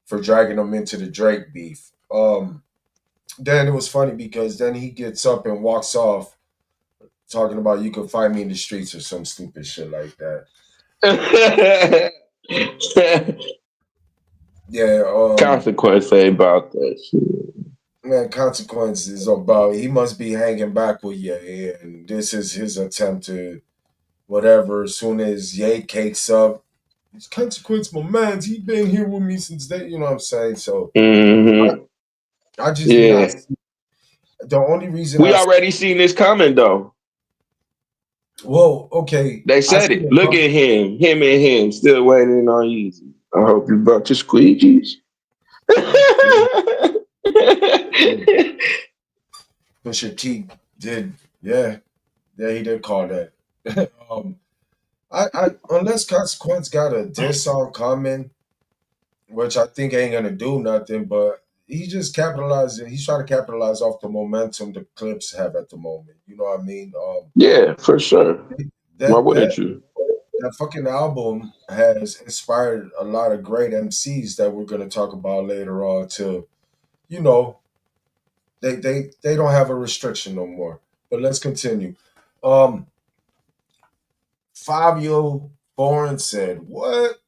for dragging him into the Drake beef? Then it was funny because then he gets up and walks off talking about you can find me in the streets or some stupid shit like that. Yeah, Consequence say about that shit. man, Consequence is about he must be hanging back with Ye, and this is his attempt to whatever. As soon as Ye cakes up, it's Consequence, my man. He been here with me since day. You know what I'm saying? So Hmm. I just do not. Yeah, See, the only reason we already seen this coming though. well, okay, They I said see it. it Look come. at him and him still waiting on Easy. I hope you brought your squeegees. Pusha T did, yeah, yeah, he did call that. um, I unless Consequence got a diss song coming, which I think ain't gonna do nothing, but he just capitalizing. He's trying to capitalize off the momentum the Clips have at the moment. You know what I mean? Yeah, for sure. Why That that wouldn't you? that fucking album has inspired a lot of great MCs that we're gonna talk about later on. To you know, they don't have a restriction no more. But let's continue. Um, Fabio Foreign said, "What?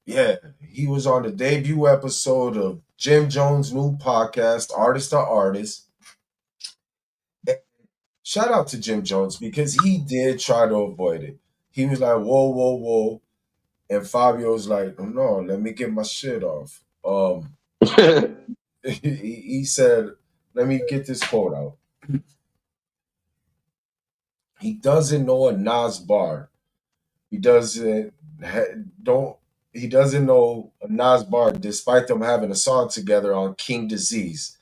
Yeah, he was on the debut episode of Jim Jones' new podcast, Artist to Artist. Shout out to Jim Jones because he did try to avoid it. He was like, whoa, whoa, whoa. And Fabio's like, oh, no, let me get my shit off. He said, let me get this quote out. He doesn't know a Nas bar. He doesn't don't he doesn't know a Nas bar despite them having a song together on King Disease.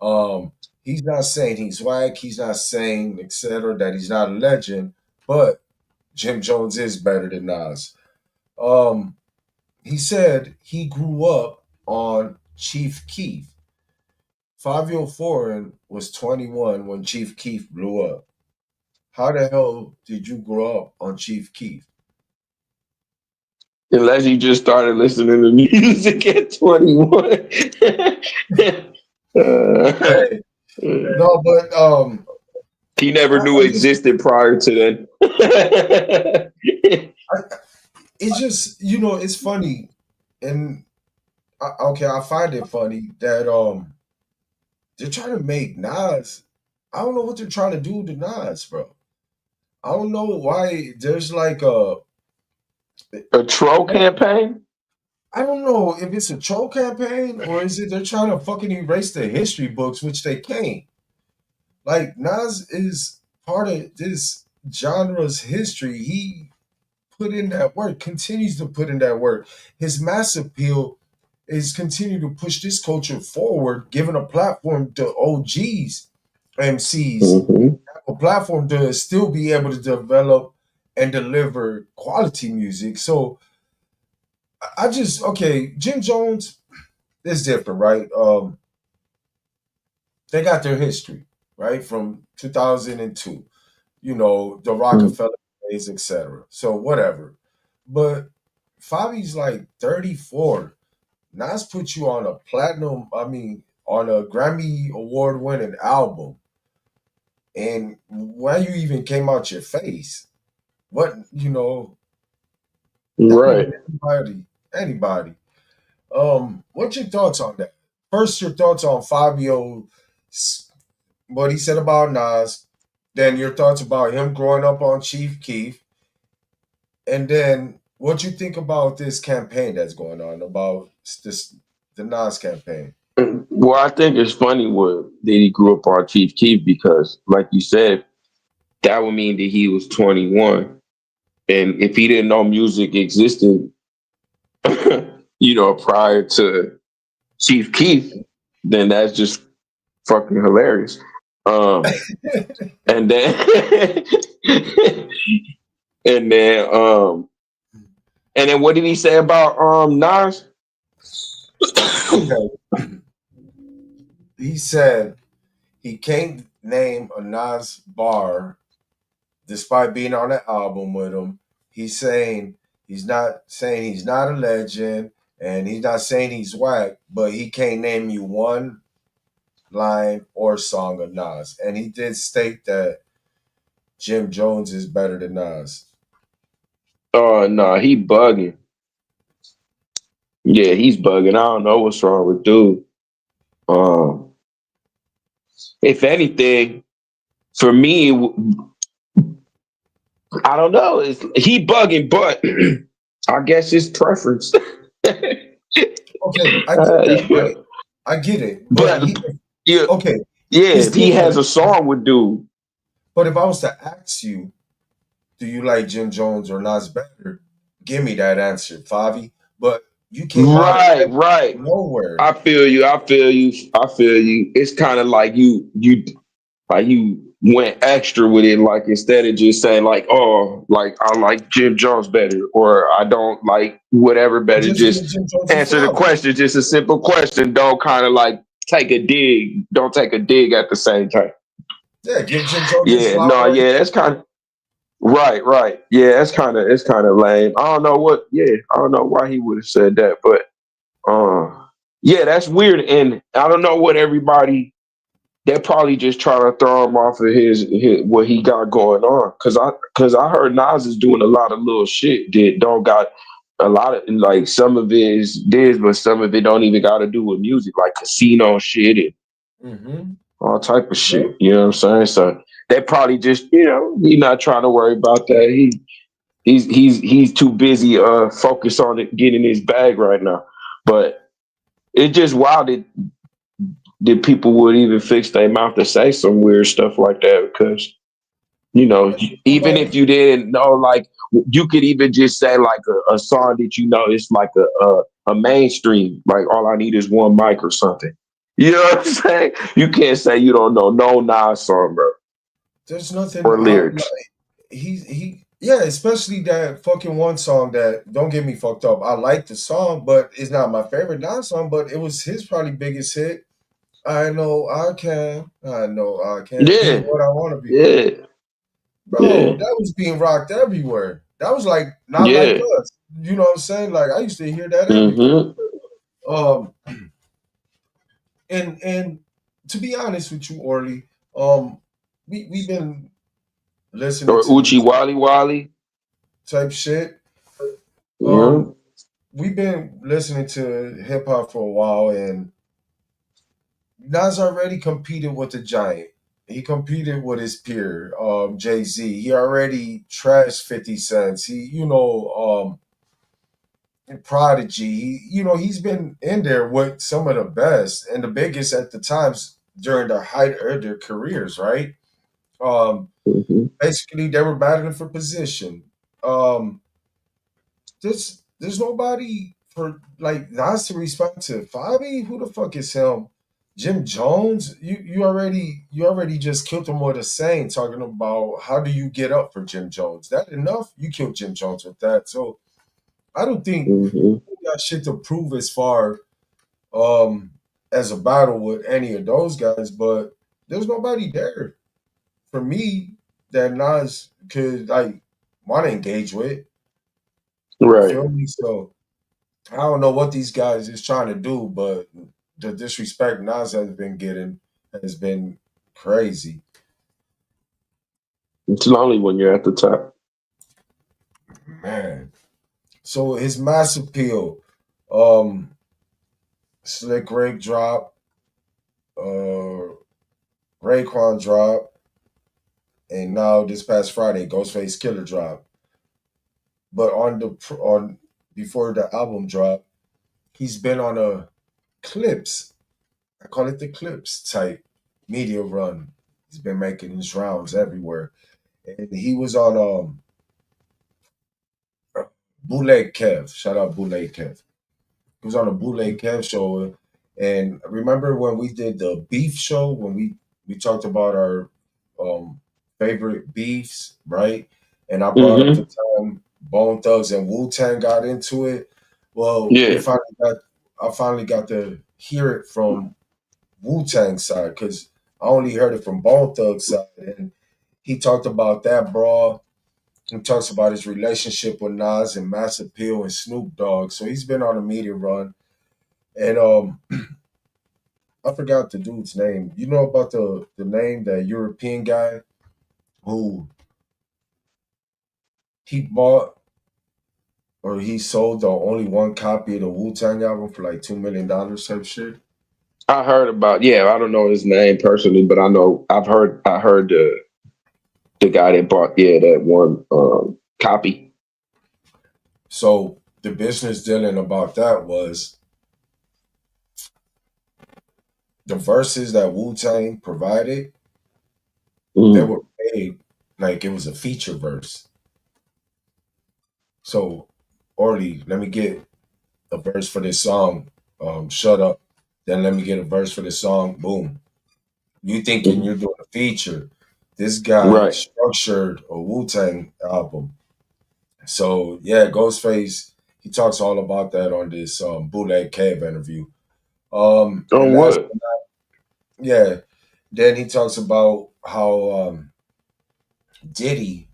Um, he's not saying he's whack. He's not saying, etc., that he's not a legend. But Jim Jones is better than Nas. Um, he said he grew up on Chief Keef. Fivio Foreign was 21 when Chief Keef blew up. How the hell did you grow up on Chief Keef? Unless you just started listening to music at 21. uh, Hey, no, but he never knew I just existed prior to then. I, it's just it's funny, and okay, I find it funny that they're trying to make Nas. I don't know what they're trying to do to Nas, bro. I don't know why there's like a. A troll campaign? I don't know if it's a troll campaign or is it they're trying to fucking erase the history books, which they can't. Like Nas is part of this genre's history. He put in that work, continues to put in that work. His mass appeal is continue to push this culture forward, giving a platform to OGs, MCs, Mm-hmm. a platform to still be able to develop and deliver quality music. So I just okay, Jim Jones is different, right? They got their history, right, from 2002. The Rockefeller days, etc. So whatever. But Fabi's like 34. Nas put you on a platinum, I mean, on a Grammy award winning album. And why you even came out your face? What, that could have Right. been anybody. What's your thoughts on that? First, your thoughts on Fabio, what he said about Nas, then your thoughts about him growing up on Chief Keef, and then what you think about this campaign that's going on about this the Nas campaign. Well, I think it's funny what that he grew up on Chief Keef because, like you said, that would mean that he was 21. And if he didn't know music existed, prior to Chief Keef, then that's just fucking hilarious. Um, and then, and then, and then, what did he say about Nas? Okay, he said he can't name a Nas bar despite being on the album with him. He's not saying he's not a legend, and he's not saying he's whack, but he can't name you one line or song of Nas. And he did state that Jim Jones is better than Nas. Oh no, he bugging. Yeah, he's bugging. I don't know what's wrong with dude. Um, if anything, for me, I don't know. He bugging, but I guess his preference. Okay, I get that, Yeah. right? I get it, but But yeah, okay, yeah, it's if he has different. a song with dude, But if I was to ask you, do you like Jim Jones or Nas better? Give me that answer, Favi. But you came out of right, right. nowhere. I feel you. I feel you. I feel you. It's kind of like you went extra with it, like instead of just saying like, oh, like I like Jim Jones better, or I don't like whatever better. Just give Just Jim Jones his answer the flowers. question. Just a simple question. Don't kind of like take a dig. Don't take a dig at the same time. Yeah, give Jim Jones his Yeah, no, flowers. yeah, that's kind of right, right. Yeah, it's kind of lame. I don't know what. Yeah, I don't know why he would have said that, but yeah, that's weird. And I don't know what everybody. They're probably just trying to throw him off of his what he got going on. Cause I heard Nas is doing a lot of little shit that don't got a lot of like some of it is this, but some of it don't even got to do with music, like casino shit and Mm-hmm. all type of Yep. shit. You know what I'm saying? So they probably just he's not trying to worry about that. He's too busy focused on it, getting his bag right now. But it's just wild that people would even fix their mouth to say some weird stuff like that because even if Nobody. you didn't know, like you could even just say like a song that it's like a mainstream, like all I need is one mic or something. You know what I'm saying? You can't say you don't know no Nas song, bro, There's nothing or out lyrics. like he yeah, especially that fucking one song that don't get me fucked up. I like the song, but it's not my favorite Nas song, but it was his probably biggest hit. I know I can. I know I can be Yeah, what I want to be. yeah, Bro, yeah, that was being rocked everywhere. That was like not like yeah. us. You know what I'm saying? Like I used to hear that everywhere. Mm-hmm. Um and to be honest with you, Orly, we've been listening Or to Uchi this Wally Wally. type shit. Yeah. Um we've been listening to hip hop for a while, and Nas already competed with the giant. He competed with his peer, Jay-Z. He already trashed 50 Cents. He, Prodigy. He's been in there with some of the best and the biggest at the times during the height of their careers, right? Um, Mm-hmm. Basically, they were battling for position. Um, there's nobody for like Nas to respond to. Fabi, who the fuck is him? Jim Jones, you already just killed him with a saying talking about how do you get up for Jim Jones. That enough? You killed Jim Jones with that. So I don't think Mm-hmm. he got shit to prove as far um as a battle with any of those guys, but there's nobody there for me that Nas could like want to engage with. You Right. feel me? So I don't know what these guys is trying to do, but the disrespect Nas has been getting has been crazy. It's lonely when you're at the top. Man. So his mass appeal, um, Slick Rick drop, uh, Raekwon drop, and now this past Friday, Ghostface Killer drop. But on before the album drop, he's been on a clips. I call it the clips type media run. He's been making his rounds everywhere, and he was on Bootleg Kev. Shout out Bootleg Kev. He was on a Bootleg Kev show, and remember when we did the beef show when we talked about our um, favorite beefs, right? And I brought up the Mm-hmm. time Bone Thugs and Wu Tang got into it. Well, we Yeah. finally got I finally got to hear it from Wu Tang side because I only heard it from Bone Thugs side, and he talked about that brawl. He talks about his relationship with Nas and Mass Appeal and Snoop Dogg. So he's been on a media run. And I forgot the dude's name. You know about the name, that European guy who he bought or he sold the only one copy of the Wu Tang album for like $2 million type shit. I heard about, yeah, I don't know his name personally, but I know I heard the guy that bought, yeah, that one copy. So the business dealing about that was the verses that Wu Tang provided, they Mm. were paid like it was a feature verse. So Orly, let me get a verse for this song. Shut up. Then let me get a verse for this song. Boom. You thinking Mhm. you're doing a feature. This guy Right. structured a Wu Tang album. So yeah, Ghostface, he talks all about that on this Bootleg Cave interview. Oh, And last, what? yeah, then he talks about how Diddy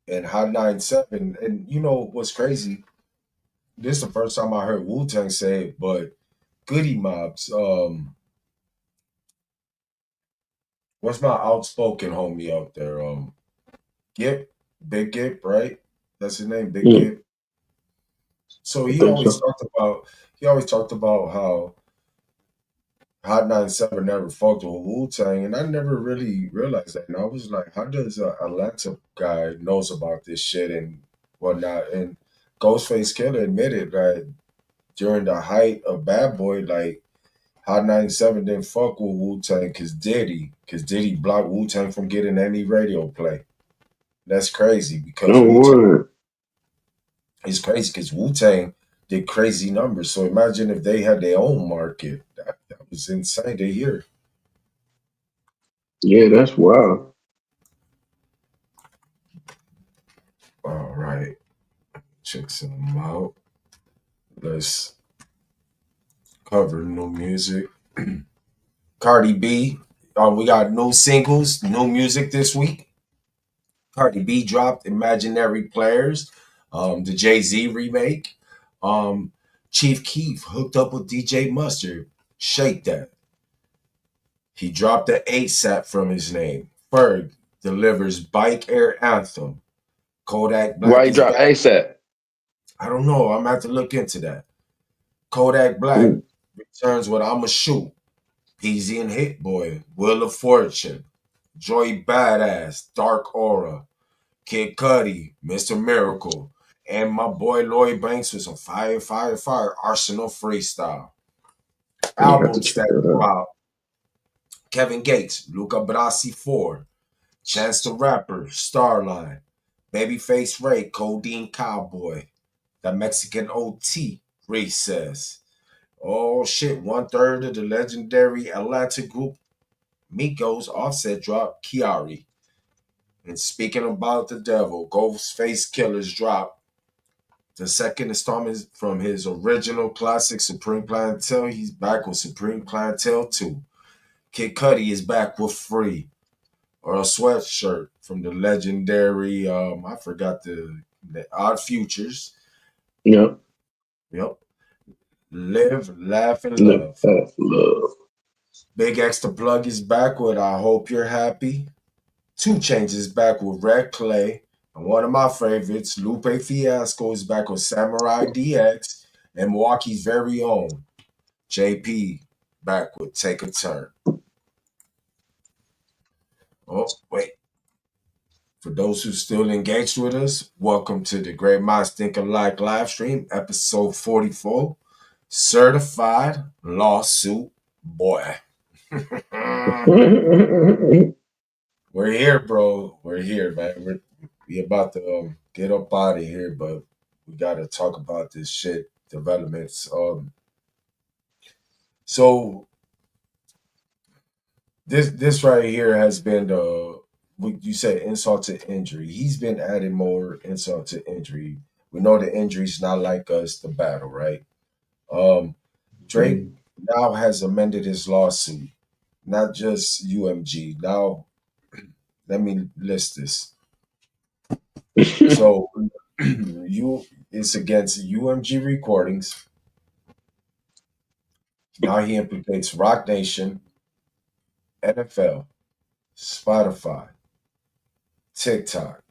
and Hot 97, and you know what's crazy? This is the first time I heard Wu Tang say it, but Goody Mobs, what's my outspoken homie out there? Gip, Big Gip, right? That's his name, Big Mm, Gip. So I think so. he always talked about how Hot 97 never fucked with Wu Tang, and I never really realized that. And I was like, how does a Atlanta guy knows about this shit and whatnot? And Ghostface Killer admitted that during the height of Bad Boy, like Hot 97 didn't fuck with Wu Tang because Diddy blocked Wu Tang from getting any radio play. That's crazy because Oh, what? Wu Tang did crazy numbers. So imagine if they had their own market. That was insane to hear. Yeah, that's wild. All right, check some out. Let's cover new music. Cardi B. We got new singles, new music this week. Cardi B dropped Imaginary Players, the Jay Z remake. Um, Chief Keef hooked up with DJ Mustard. Shake that. He dropped the ASAP from his name. Ferg delivers Bike Air Anthem. Kodak Why Black he is drop back. ASAP? I don't know. I'm going to have to look into that. Kodak Black Ooh, returns with I'ma Shoot. Peasy and Hit Boy. Wheel of Fortune. Joy Badass. Dark Aura. Kid Cudi. Mr. Miracle. And my boy Lloyd Banks with some fire, fire, fire. Arsenal Freestyle. I'm gonna have to Albums check that that come out. out. Kevin Gates. Luca Brasi 4. Chance the Rapper, Starline, Babyface Ray, Codeine Cowboy, the Mexican OT, Recess. Oh shit, one third of the legendary Atlanta group Migos Offset drop Kiari. And speaking about the devil, Ghostface Killahs drop the second installment from his original classic Supreme Clientele. He's back with Supreme Clientele 2. Kid Cudi is back with Free. Or a sweatshirt from the legendary I forgot the Odd Futures. Yep. Yep. Live, laugh, and Live, love. love. Big X the plug is back with I Hope You're Happy. Two Changes back with Red Clay. And one of my favorites, Lupe Fiasco, is back with Samurai DX. And Milwaukee's very own JP back with Take a Turn. Oh, wait. For those who still engaged with us, welcome to the Great Minds Think Alike live stream, episode 44, Certified Lawsuit Boy. We're here, bro. We're here, man. We about to get up out of here, but we got to talk about this shit developments. So this right here has been you said insult to injury. He's been adding more insult to injury. We know the injury's not like us, the battle, right? Um, Drake now has amended his lawsuit, not just UMG. Now, let me list this. So, you it's against UMG Recordings. Now he implicates Rock Nation, NFL, Spotify, TikTok,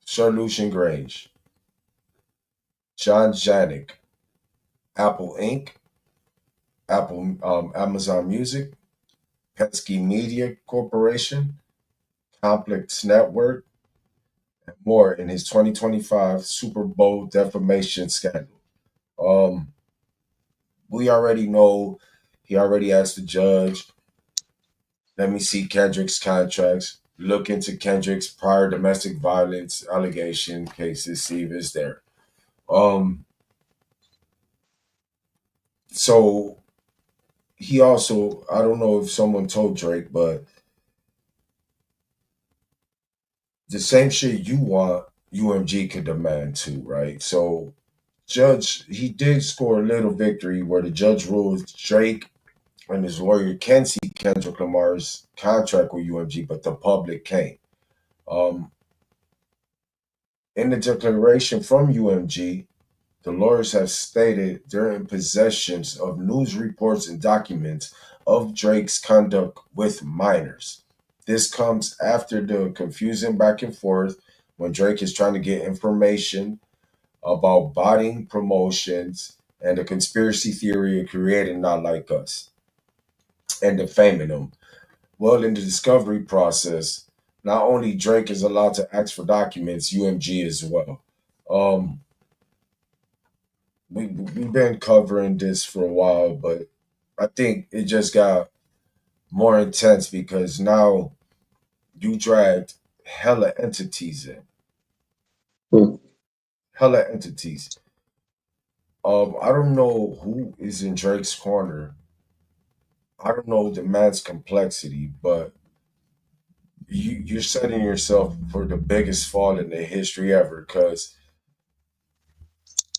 Sir Lucian Grange, John Janik, Apple Inc., Amazon Music, Penske Media Corporation, Complex Network, and more in his 2025 Super Bowl defamation scandal. Um, we already know he already asked the judge, let me see Kendrick's contracts, look into Kendrick's prior domestic violence allegation cases, see if it's there. Um, so he also, I don't know if someone told Drake, but the same shit you want, UMG could demand too, right? So Judge, he did score a little victory where the judge ruled Drake and his lawyer can see Kendrick Lamar's contract with UMG, but the public can't. Um, in the declaration from UMG, the lawyers have stated they're in possession of news reports and documents of Drake's conduct with minors. This comes after the confusing back and forth when Drake is trying to get information about botting promotions and the conspiracy theory of creating Not Like Us and defaming them. Well, in the discovery process, not only Drake is allowed to ask for documents, UMG as well. Um, we've been covering this for a while, but I think it just got more intense because now you dragged hella entities in, hella entities. I don't know who is in Drake's corner. I don't know the man's complexity, but you're setting yourself for the biggest fall in the history ever because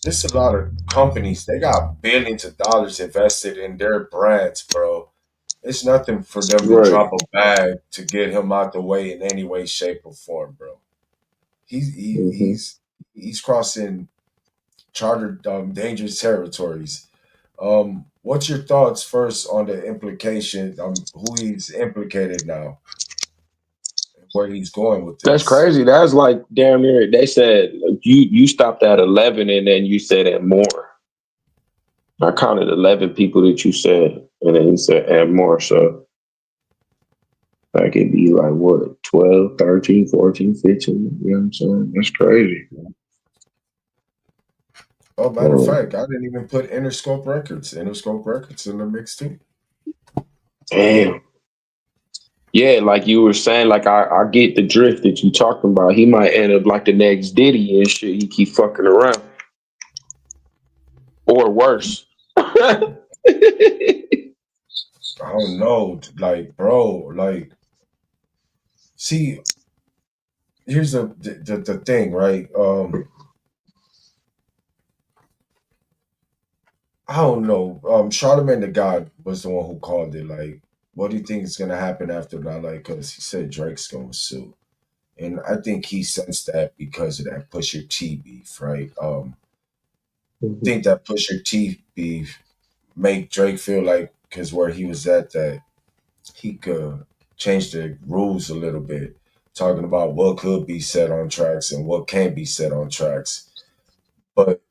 there's a lot of companies, they got billions of dollars invested in their brands, bro. It's nothing for them to Right. drop a bag to get him out the way in any way, shape, or form, bro. He's he, Hmm. he's he's crossing chartered dangerous territories. What's your thoughts first on the implication, who he's implicated now, where he's going with That's this? crazy. That's like damn near. They said like, you stopped at 11, and then you said and more. I counted 11 people that you said, and then you said and more. So like it'd be like what 12, 13, 14, 15. You know what I'm saying? That's crazy. Oh, matter of Um, fact, I didn't even put Interscope Records in the mix too. damn. Yeah, like you were saying, like I get the drift that you talking about. He might end up like the next Diddy and shit. He keep fucking around, or worse. I don't know, like, bro, like, see, here's the thing, right? I don't know. Charlemagne the God was the one who called it. Like, what do you think is gonna happen after that? Like, cause he said Drake's gonna sue, and I think he sensed that because of that Pusher T beef, right? Think that Pusher T beef make Drake feel like because where he was at that he could change the rules a little bit, talking about what could be said on tracks and what can't be said on tracks. But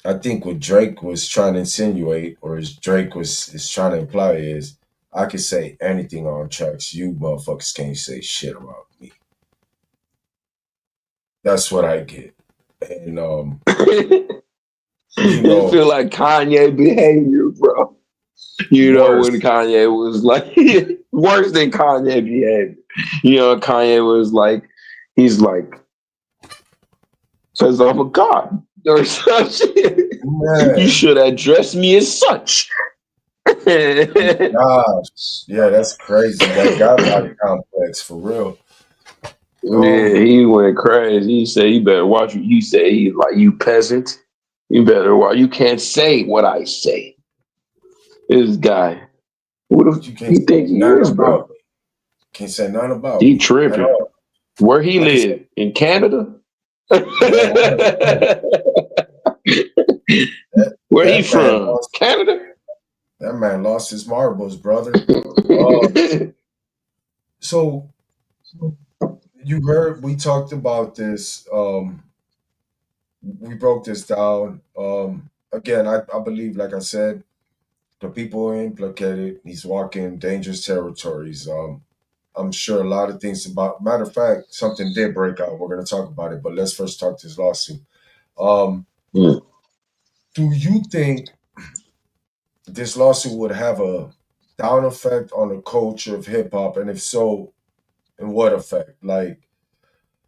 I think what Drake was trying to insinuate, or as Drake was is trying to imply, is I can say anything on tracks. You motherfuckers can't say shit about me. That's what I get. And you It know, feel like Kanye behavior, bro. You know when worse. Kanye was like worse than Kanye behavior. You know Kanye was like, he's like, because I'm a god or some shit. You Man, should address me as such. Yeah, gosh. Yeah, that's crazy. That Godfather complex for real. Um, he went crazy. He said, "You better watch." He said, "He like you peasant. You better watch. You can't say what I say." This guy, who the you can't he say think he nothing is, about bro? me. Can't say nothing about He me at tripping. all. Where he I can say, live in Canada? man, that Where he that man from? lost Canada? that man lost his marbles, brother. Uh, so you heard we talked about this. We broke this down. Again, I believe, like I said, the people implicated. He's walking dangerous territories. I'm sure a lot of things about. Matter of fact, something did break out. We're gonna talk about it, but let's first talk this lawsuit. Um, Mm. do you think this lawsuit would have a down effect on the culture of hip hop, and if so, in what effect? Like,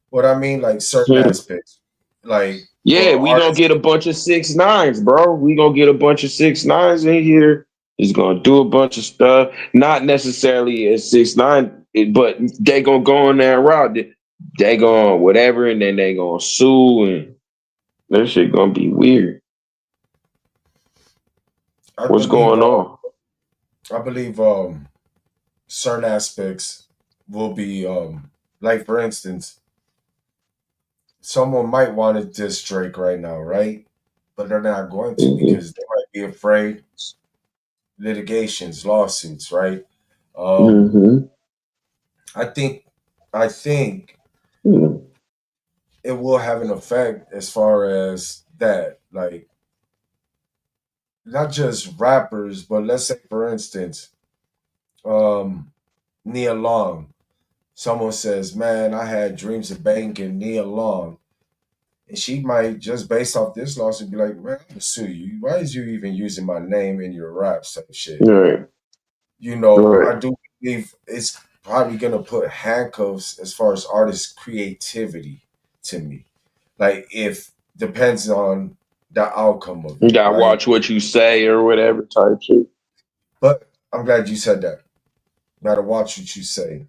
what I mean, like certain aspects, like Yeah, will we gonna artists. get a bunch of 6ix9ines, bro. We gonna get a bunch of 6ix9ines in here. He's gonna do a bunch of stuff, not necessarily as 6ix9ine, but they gonna go on that route. They gonna whatever, and then they gonna sue, and that shit gonna be weird. I What's believe. going on? I believe. Certain aspects will be like for instance, someone might want to diss Drake right now, right? But they're not going to Hmm. because they might be afraid litigations, lawsuits, right? Um, Hmm. I think I think Hmm. it will have an effect as far as that, like not just rappers, but let's say for instance, um, Nia Long. Someone says, "Man, I had dreams of banking Nia Long." And she might just based off this lawsuit be like, man, I'm gonna sue you. Why is you even using my name in your raps type shit? Right. You know, Right. I do believe it's probably gonna put handcuffs as far as artist creativity to me. Like if depends on the outcome of You it, gotta right? watch what you say or whatever type shit. But I'm glad you said that. Gotta watch what you say.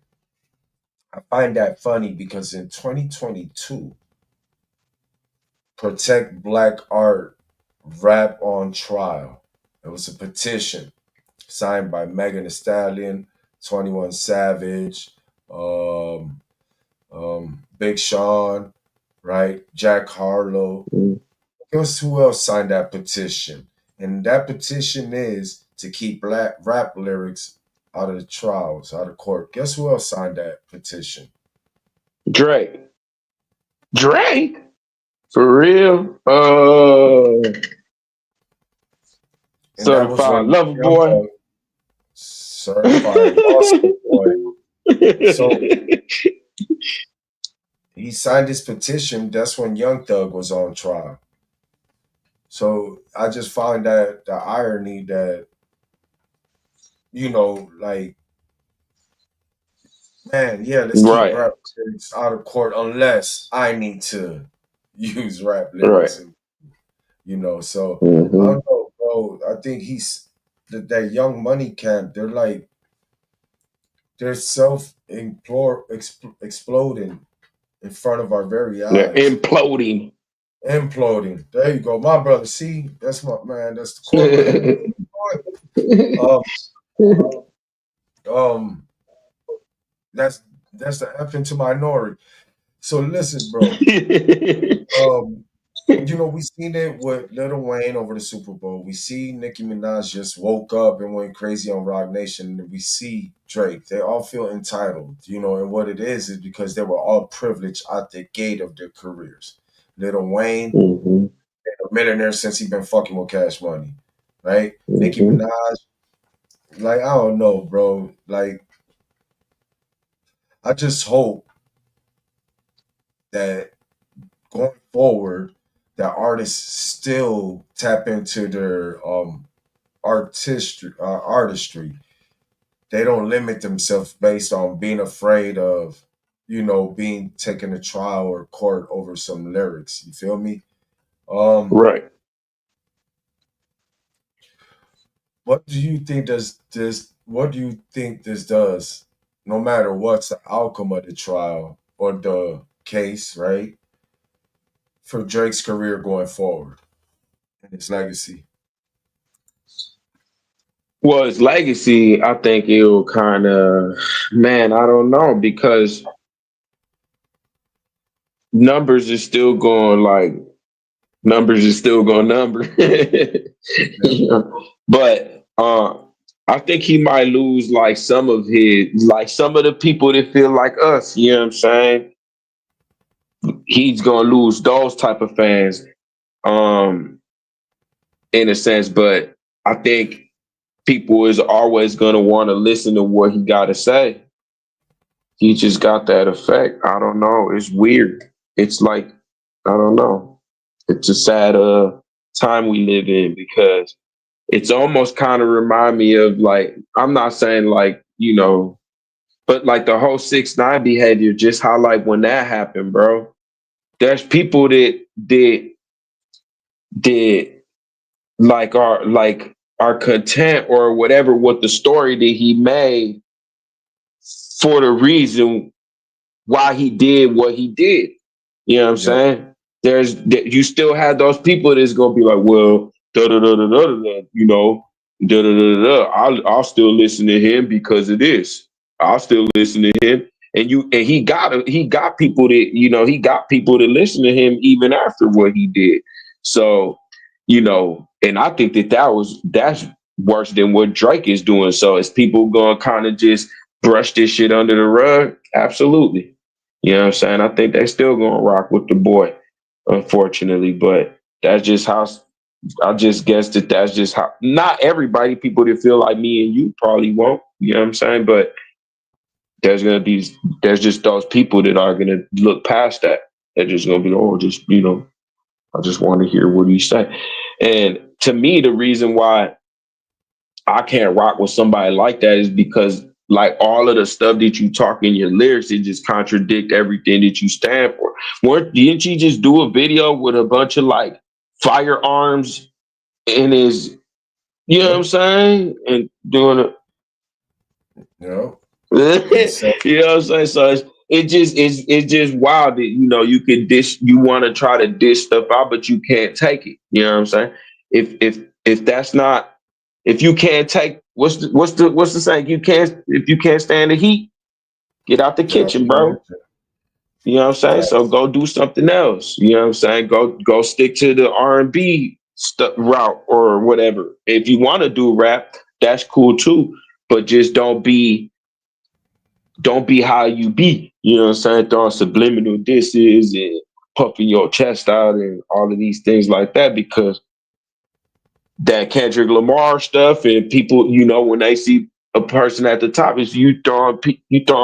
I find that funny because in 2022, Protect Black Art rap on trial. It was a petition signed by Megan Thee Stallion, 21 Savage, um, Big Sean, right? Jack Harlow. Mm. Guess who else signed that petition? And that petition is to keep black rap lyrics out of the trials, out of court. Guess who else signed that petition? Drake. Drake? For real? And that was Certified when lover Young boy. Thug, certified lost boy. So he signed this petition. That's when Young Thug was on trial. So I just find that the irony that, like, man, yeah, let's keep Right, rap lyrics out of court unless I need to use rap right. lyrics. And, so I Hmm. don't know, bro. I think that Young Money camp, they're exploding in front of our very They're eyes. imploding. Imploding. There you go. My brother. See, that's my man. That's the corporate. Um, um, that's that's the F into minority. So listen, bro. Um, we seen it with Lil Wayne over the Super Bowl. We see Nicki Minaj just woke up and went crazy on Rock Nation. And we see Drake. They all feel entitled, and what it is because they were all privileged at the gate of their careers. Lil Wayne, Hmm. a millionaire since he been fucking with Cash Money, right? Nicki Hmm. Minaj, like I don't know, bro. Like I just hope that going forward, that artists still tap into their artistry. They don't limit themselves based on being afraid of, being taken to trial or court over some lyrics. You feel me? Um, Right. what do you think does this? What do you think this does? No matter what's the outcome of the trial or the case, right? For Drake's career going forward and his legacy. Well, his legacy, I think it'll kind of, man, I don't know because numbers is still going like numbers is still going number. Yeah. You know? But I think he might lose like some of the people that feel like us. You know what I'm saying? He's gonna lose those type of fans, um, in a sense. But I think people is always gonna want to listen to what he got to say. He just got that effect. I don't know. It's weird. It's like I don't know. It's a sad time we live in because it's almost kind of remind me of like I'm not saying like but like the whole 6ix9ine behavior. Just how like when that happened, bro. There's people that did are content or whatever with the story that he made for the reason why he did what he did. You know what I'm Yep. saying? You still have those people that's gonna be like, well, da da da da da da, da da da da. I'll still listen to him because of this. I'll still listen to him, and he got people that he got people that listen to him even after what he did. So, and I think that's worse than what Drake is doing. So, is people gonna kind of just brush this shit under the rug? Absolutely. You know what I'm saying? I think they still gonna rock with the boy, unfortunately. But that's just how I just guess that's just how not everybody, people that feel like me and you probably won't. You know what I'm saying? But there's just those people that are gonna look past that. They're just gonna be, oh, just I just want to hear what he say. And to me, the reason why I can't rock with somebody like that is because like all of the stuff that you talk in your lyrics, it just contradict everything that you stand for. Didn't you just do a video with a bunch of like firearms in his, you know what I'm Yep. saying, and doing it. Yep. He said You know what I'm saying? So it's just wild that you could dish, you want to try to dish stuff out, but you can't take it. You know what I'm saying? If that's not, if you can't take, what's the saying? You can't, if you can't stand the heat, get out the get out kitchen, the bro. kitchen. You know what I'm saying? So Facts. go do something else. You know what I'm saying? Go stick to the R&B route or whatever. If you want to do rap, that's cool too. But just don't be how you be. You know what I'm saying? Throwing subliminal disses and puffing your chest out and all of these things like that, because that Kendrick Lamar stuff and people, when they see a person at the top, is you throwing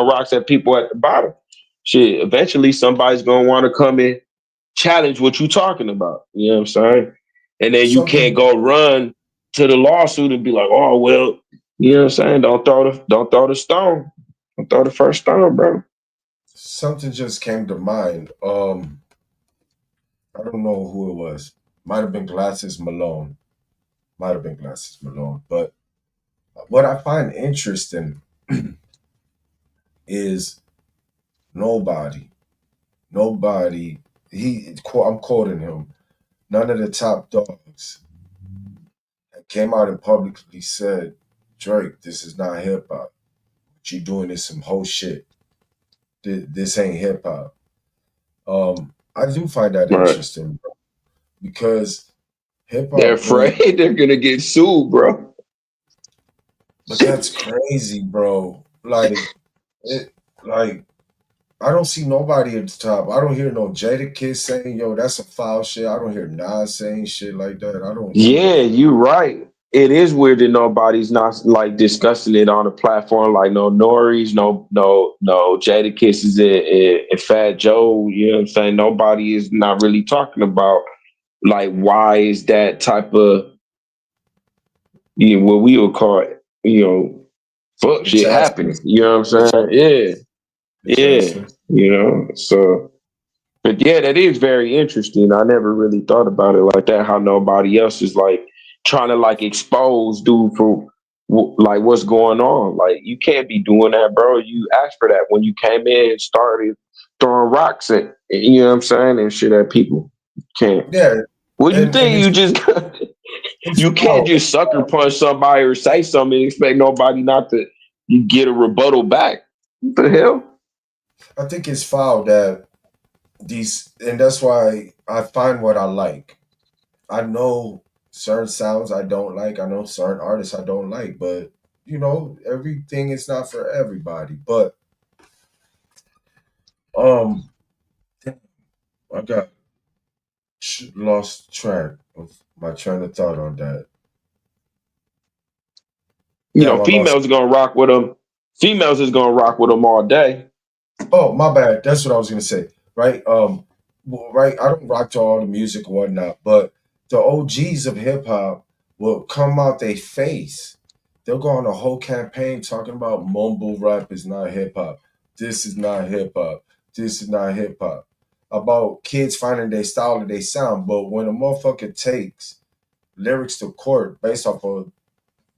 rocks at people at the bottom. Shit, eventually somebody's gonna want to come in, challenge what you talking about. You know what I'm saying? And then you can't Something go run to the lawsuit and be like, oh well, you know what I'm saying? Don't throw the stone. Don't throw the first stone, bro. something just came to mind. I don't know who it was. Might have been Glasses Malone. Might have been Glasses Malone. But what I find interesting is nobody, nobody. I'm quoting him. None of the top dogs came out and publicly said, Drake, this is not hip hop. What you doing is some whole shit. This ain't hip hop. I do find that Right. interesting, bro, because hip They're hop went, afraid they're gonna get sued, bro. but that's crazy, bro. It, like, I don't see nobody at the top. I don't hear no Jada Kiss saying, yo, that's a foul shit. I don't hear Nas saying shit like that. I don't hear Yeah, none of that. you right. It is weird that nobody's not like discussing it on a platform, like no Norries, no Jada Kisses and Fat Joe. You know what I'm saying? Nobody is not really talking about like why is that type of, what we would call it, fuck shit happening. Adjustments. You know what I'm saying? Yeah, Adjustments. yeah. Adjustments. So. But yeah, that is very interesting. I never really thought about it like that. How nobody else is like trying to like expose dude for like what's going on. Like you can't be doing that, bro. You asked for that when you came in and started throwing rocks at, you know what I'm saying, and shit at people. You can't. Yeah. What you And think? it's You can't foul. just sucker punch somebody or say something and expect nobody not to you get a rebuttal back. What the hell? I think it's foul that and that's why I find what I like. I know certain sounds I don't like. I know certain artists I don't like, but everything is not for everybody. But um, I got lost track of my train of thought on that. Damn, I lost. Females are gonna rock with them. Females is gonna rock with them all day. Oh, my bad. That's what I was gonna say. Right. Right. I don't rock to all the music or whatnot, but the OGs of hip hop will come out they face. They'll go on a whole campaign talking about mumble rap is not hip hop. This is not hip hop. This is not hip hop. About kids finding their style and their sound. But when a motherfucker takes lyrics to court based off of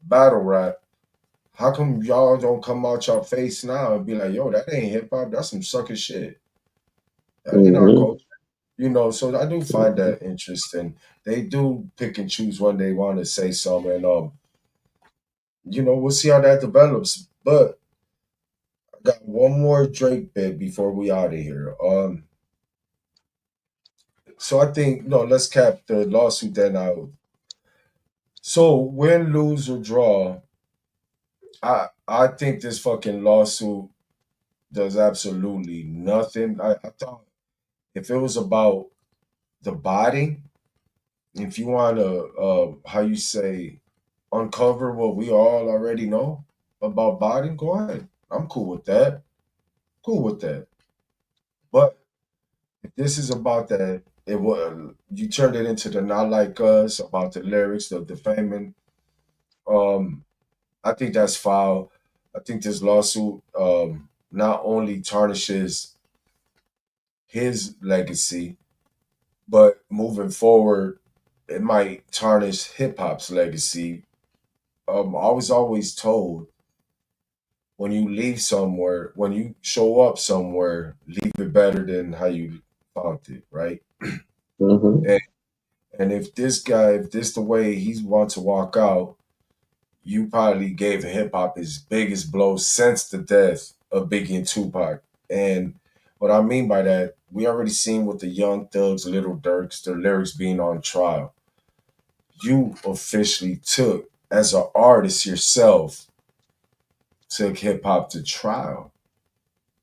battle rap, how come y'all don't come out your face now and be like, yo, that ain't hip hop. That's some sucker shit. That ain't our Mm-hmm. culture. So I do find that interesting. They do pick and choose when they want to say something. And we'll see how that develops. But I got one more Drake bit before we out of here. So I think no, let's cap the lawsuit then out. So win, lose or draw, I think this fucking lawsuit does absolutely nothing. I thought if it was about the body, if you want to, how you say, uncover what we all already know about body, go ahead. I'm cool with that. Cool with that. But if this is about that, it was you turned it into the not like us about the lyrics, the defaming. Um, I think that's foul. I think this lawsuit not only tarnishes his legacy, but moving forward. it might tarnish hip hop's legacy. I was always told when you leave somewhere, when you show up somewhere, leave it better than how you found it, right? Mm-hmm. And, and if this guy, if this the way he wants to walk out, you probably gave hip hop his biggest blow since the death of Biggie and Tupac. And what I mean by that, we already seen with the Young Thugs, Little Dirks, their lyrics being on trial. You officially took, as an artist yourself, took hip hop to trial.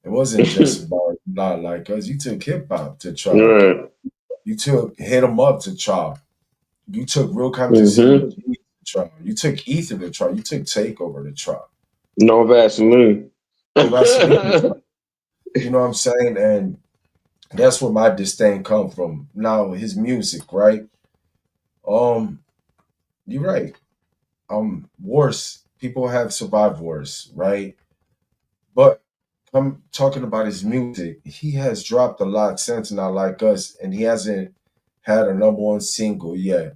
It wasn't just about not like us. You took hip hop to trial. Right. You took Hit 'em Up to trial. You took Real Compton Mm-hmm. CBG to trial. You took Ether to trial. You took Takeover to trial. No Vaseline. No Vaseline. You know what I'm saying? And that's where my disdain come from. Now his music, right? Um, you're right. Wars. People have survived wars, right? But I'm talking about his music. He has dropped a lot since Not Like Us, and he hasn't had a number one single yet.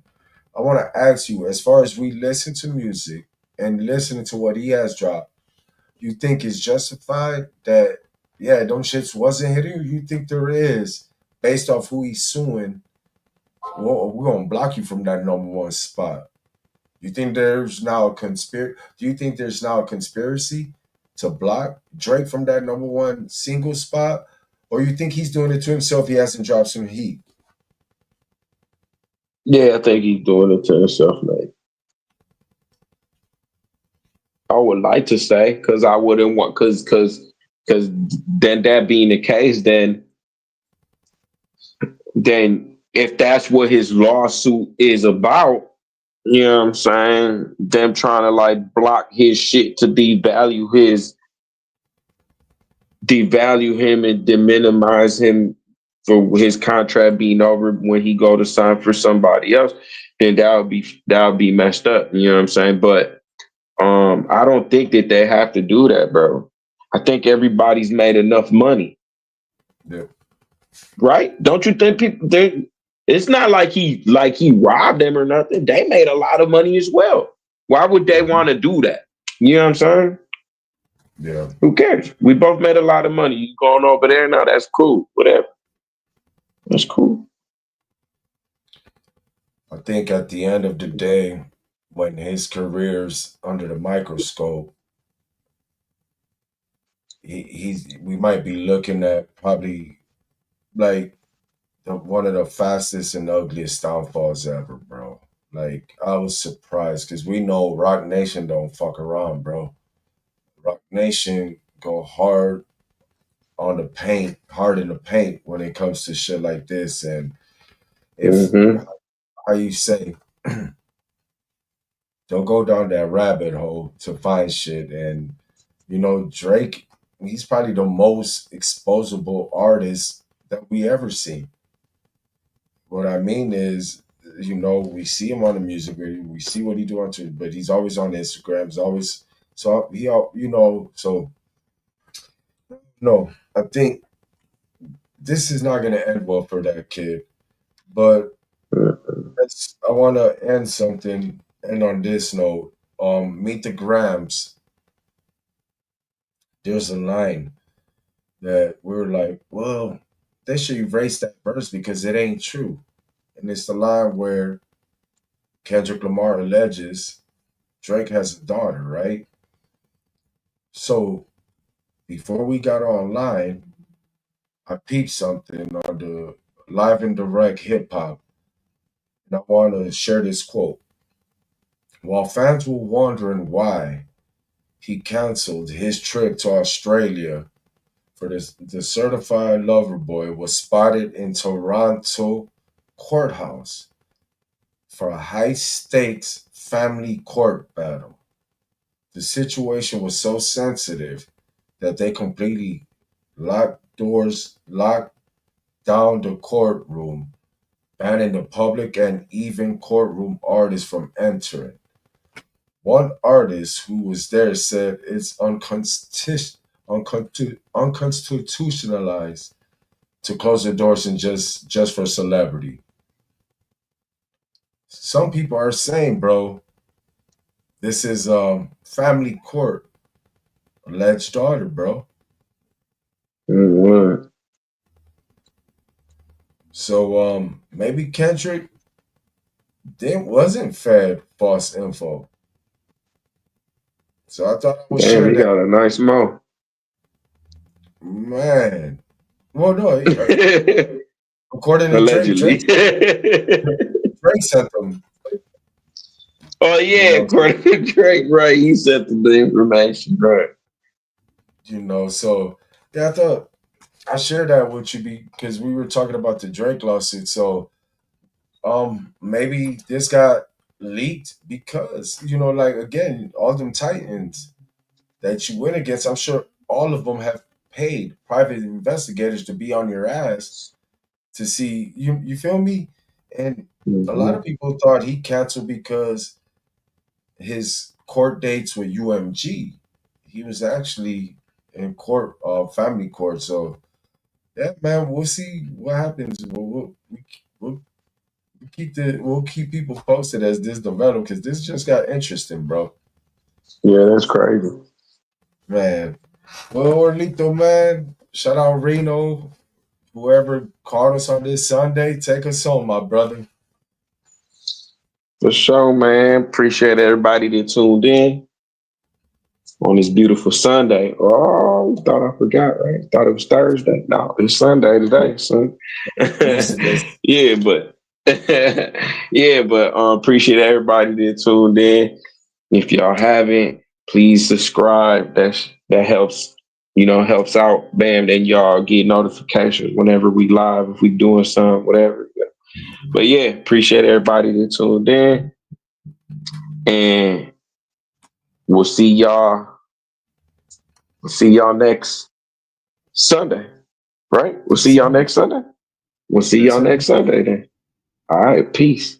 I want to ask you, as far as we listen to music and listening to what he has dropped, you think it's justified that, yeah, them shits wasn't hitting? Or you think there is, based off who he's suing, well, we're gonna block you from that number one spot? You think there's now a conspiracy? Do you think there's now a conspiracy to block Drake from that number one single spot, or you think he's doing it to himself? He hasn't dropped some heat. Yeah, I think he's doing it to himself, man. I would like to say because I wouldn't want because then that being the case, then if that's what his lawsuit is about, you know what I'm saying? Them trying to like block his shit to devalue him and minimize him for his contract being over when he go to sign for somebody else, then that would be messed up. You know what I'm saying? But I don't think that they have to do that, bro. I think everybody's made enough money, Yeah. right? Don't you think people they it's not like he robbed them or nothing. They made a lot of money as well. Why would they Mhm. want to do that? You know what I'm saying? Yeah. Who cares? We both made a lot of money. You going over there now? That's cool. Whatever. That's cool. I think at the end of the day, when his career's under the microscope, he's we might be looking at probably like one of the fastest and ugliest downfalls ever, bro. Like I was surprised because we know Rock Nation don't fuck around, bro. Rock Nation go on the paint, hard in the paint when it comes to shit like this. And if Mm-hmm. how you say, don't go down that rabbit hole to find shit. And Drake, he's probably the most exposable artist that we ever seen. What I mean is, we see him on the music video, we see what he do on Twitter, but he's always on Instagram. He's always so he, so no. I think this is not going to end well for that kid. But I want to end something, and on this note, Meet the Grams. There's a line that we were like, well, they should erase that verse because it ain't true. And it's the line where Kendrick Lamar alleges Drake has a daughter, right? So before we got online, I peeped something on the live and direct hip hop, and I want to share this quote. While fans were wondering why he canceled his trip to Australia for this, the certified lover boy was spotted in Toronto courthouse for a high stakes family court battle. The situation was so sensitive that they completely locked down the courtroom, banning the public and even courtroom artists from entering. One artist who was there said it's unconstitutionalized to close the doors and just for celebrity. some people are saying, bro, this is family court, alleged daughter, bro. Mm-hmm. So maybe Kendrick didn't wasn't fed false info. So I thought I would Damn, share he that. got a nice mo. Man. Well, no, according to Drake, Allegedly. Drake sent them, Oh you yeah, know, according to Drake, right? He sent the information, right? so yeah, I thought I shared that with you because we were talking about the Drake lawsuit. So maybe this got leaked because, like again, all them Titans that you went against, I'm sure all of them have paid private investigators to be on your ass to see you feel me? And a lot Mm-hmm. of people thought he canceled because his court dates with UMG. He was actually in court, family court. So yeah, man, we'll see what happens. We'll keep people posted as this develops because this just got interesting, bro. Yeah, that's crazy. Man, well, Orlito, man, shout out Reno, whoever called us on this Sunday. Take us home, my brother. For sure, man. Appreciate everybody that tuned in on this beautiful Sunday. Oh, thought I forgot, right? Thought it was Thursday. No, it's Sunday today, son. Yes, it is. Yeah, but yeah, but appreciate everybody that tuned in. If y'all haven't, please subscribe. That helps, helps out. Bam, then y'all get notifications whenever we live, if we doing something, whatever. But yeah, appreciate everybody that tuned in. And we'll see y'all. We'll see y'all next Sunday. Right? We'll Yes, see y'all sir. next Sunday. We'll see Yes, y'all sir. next Sunday then. All right, peace.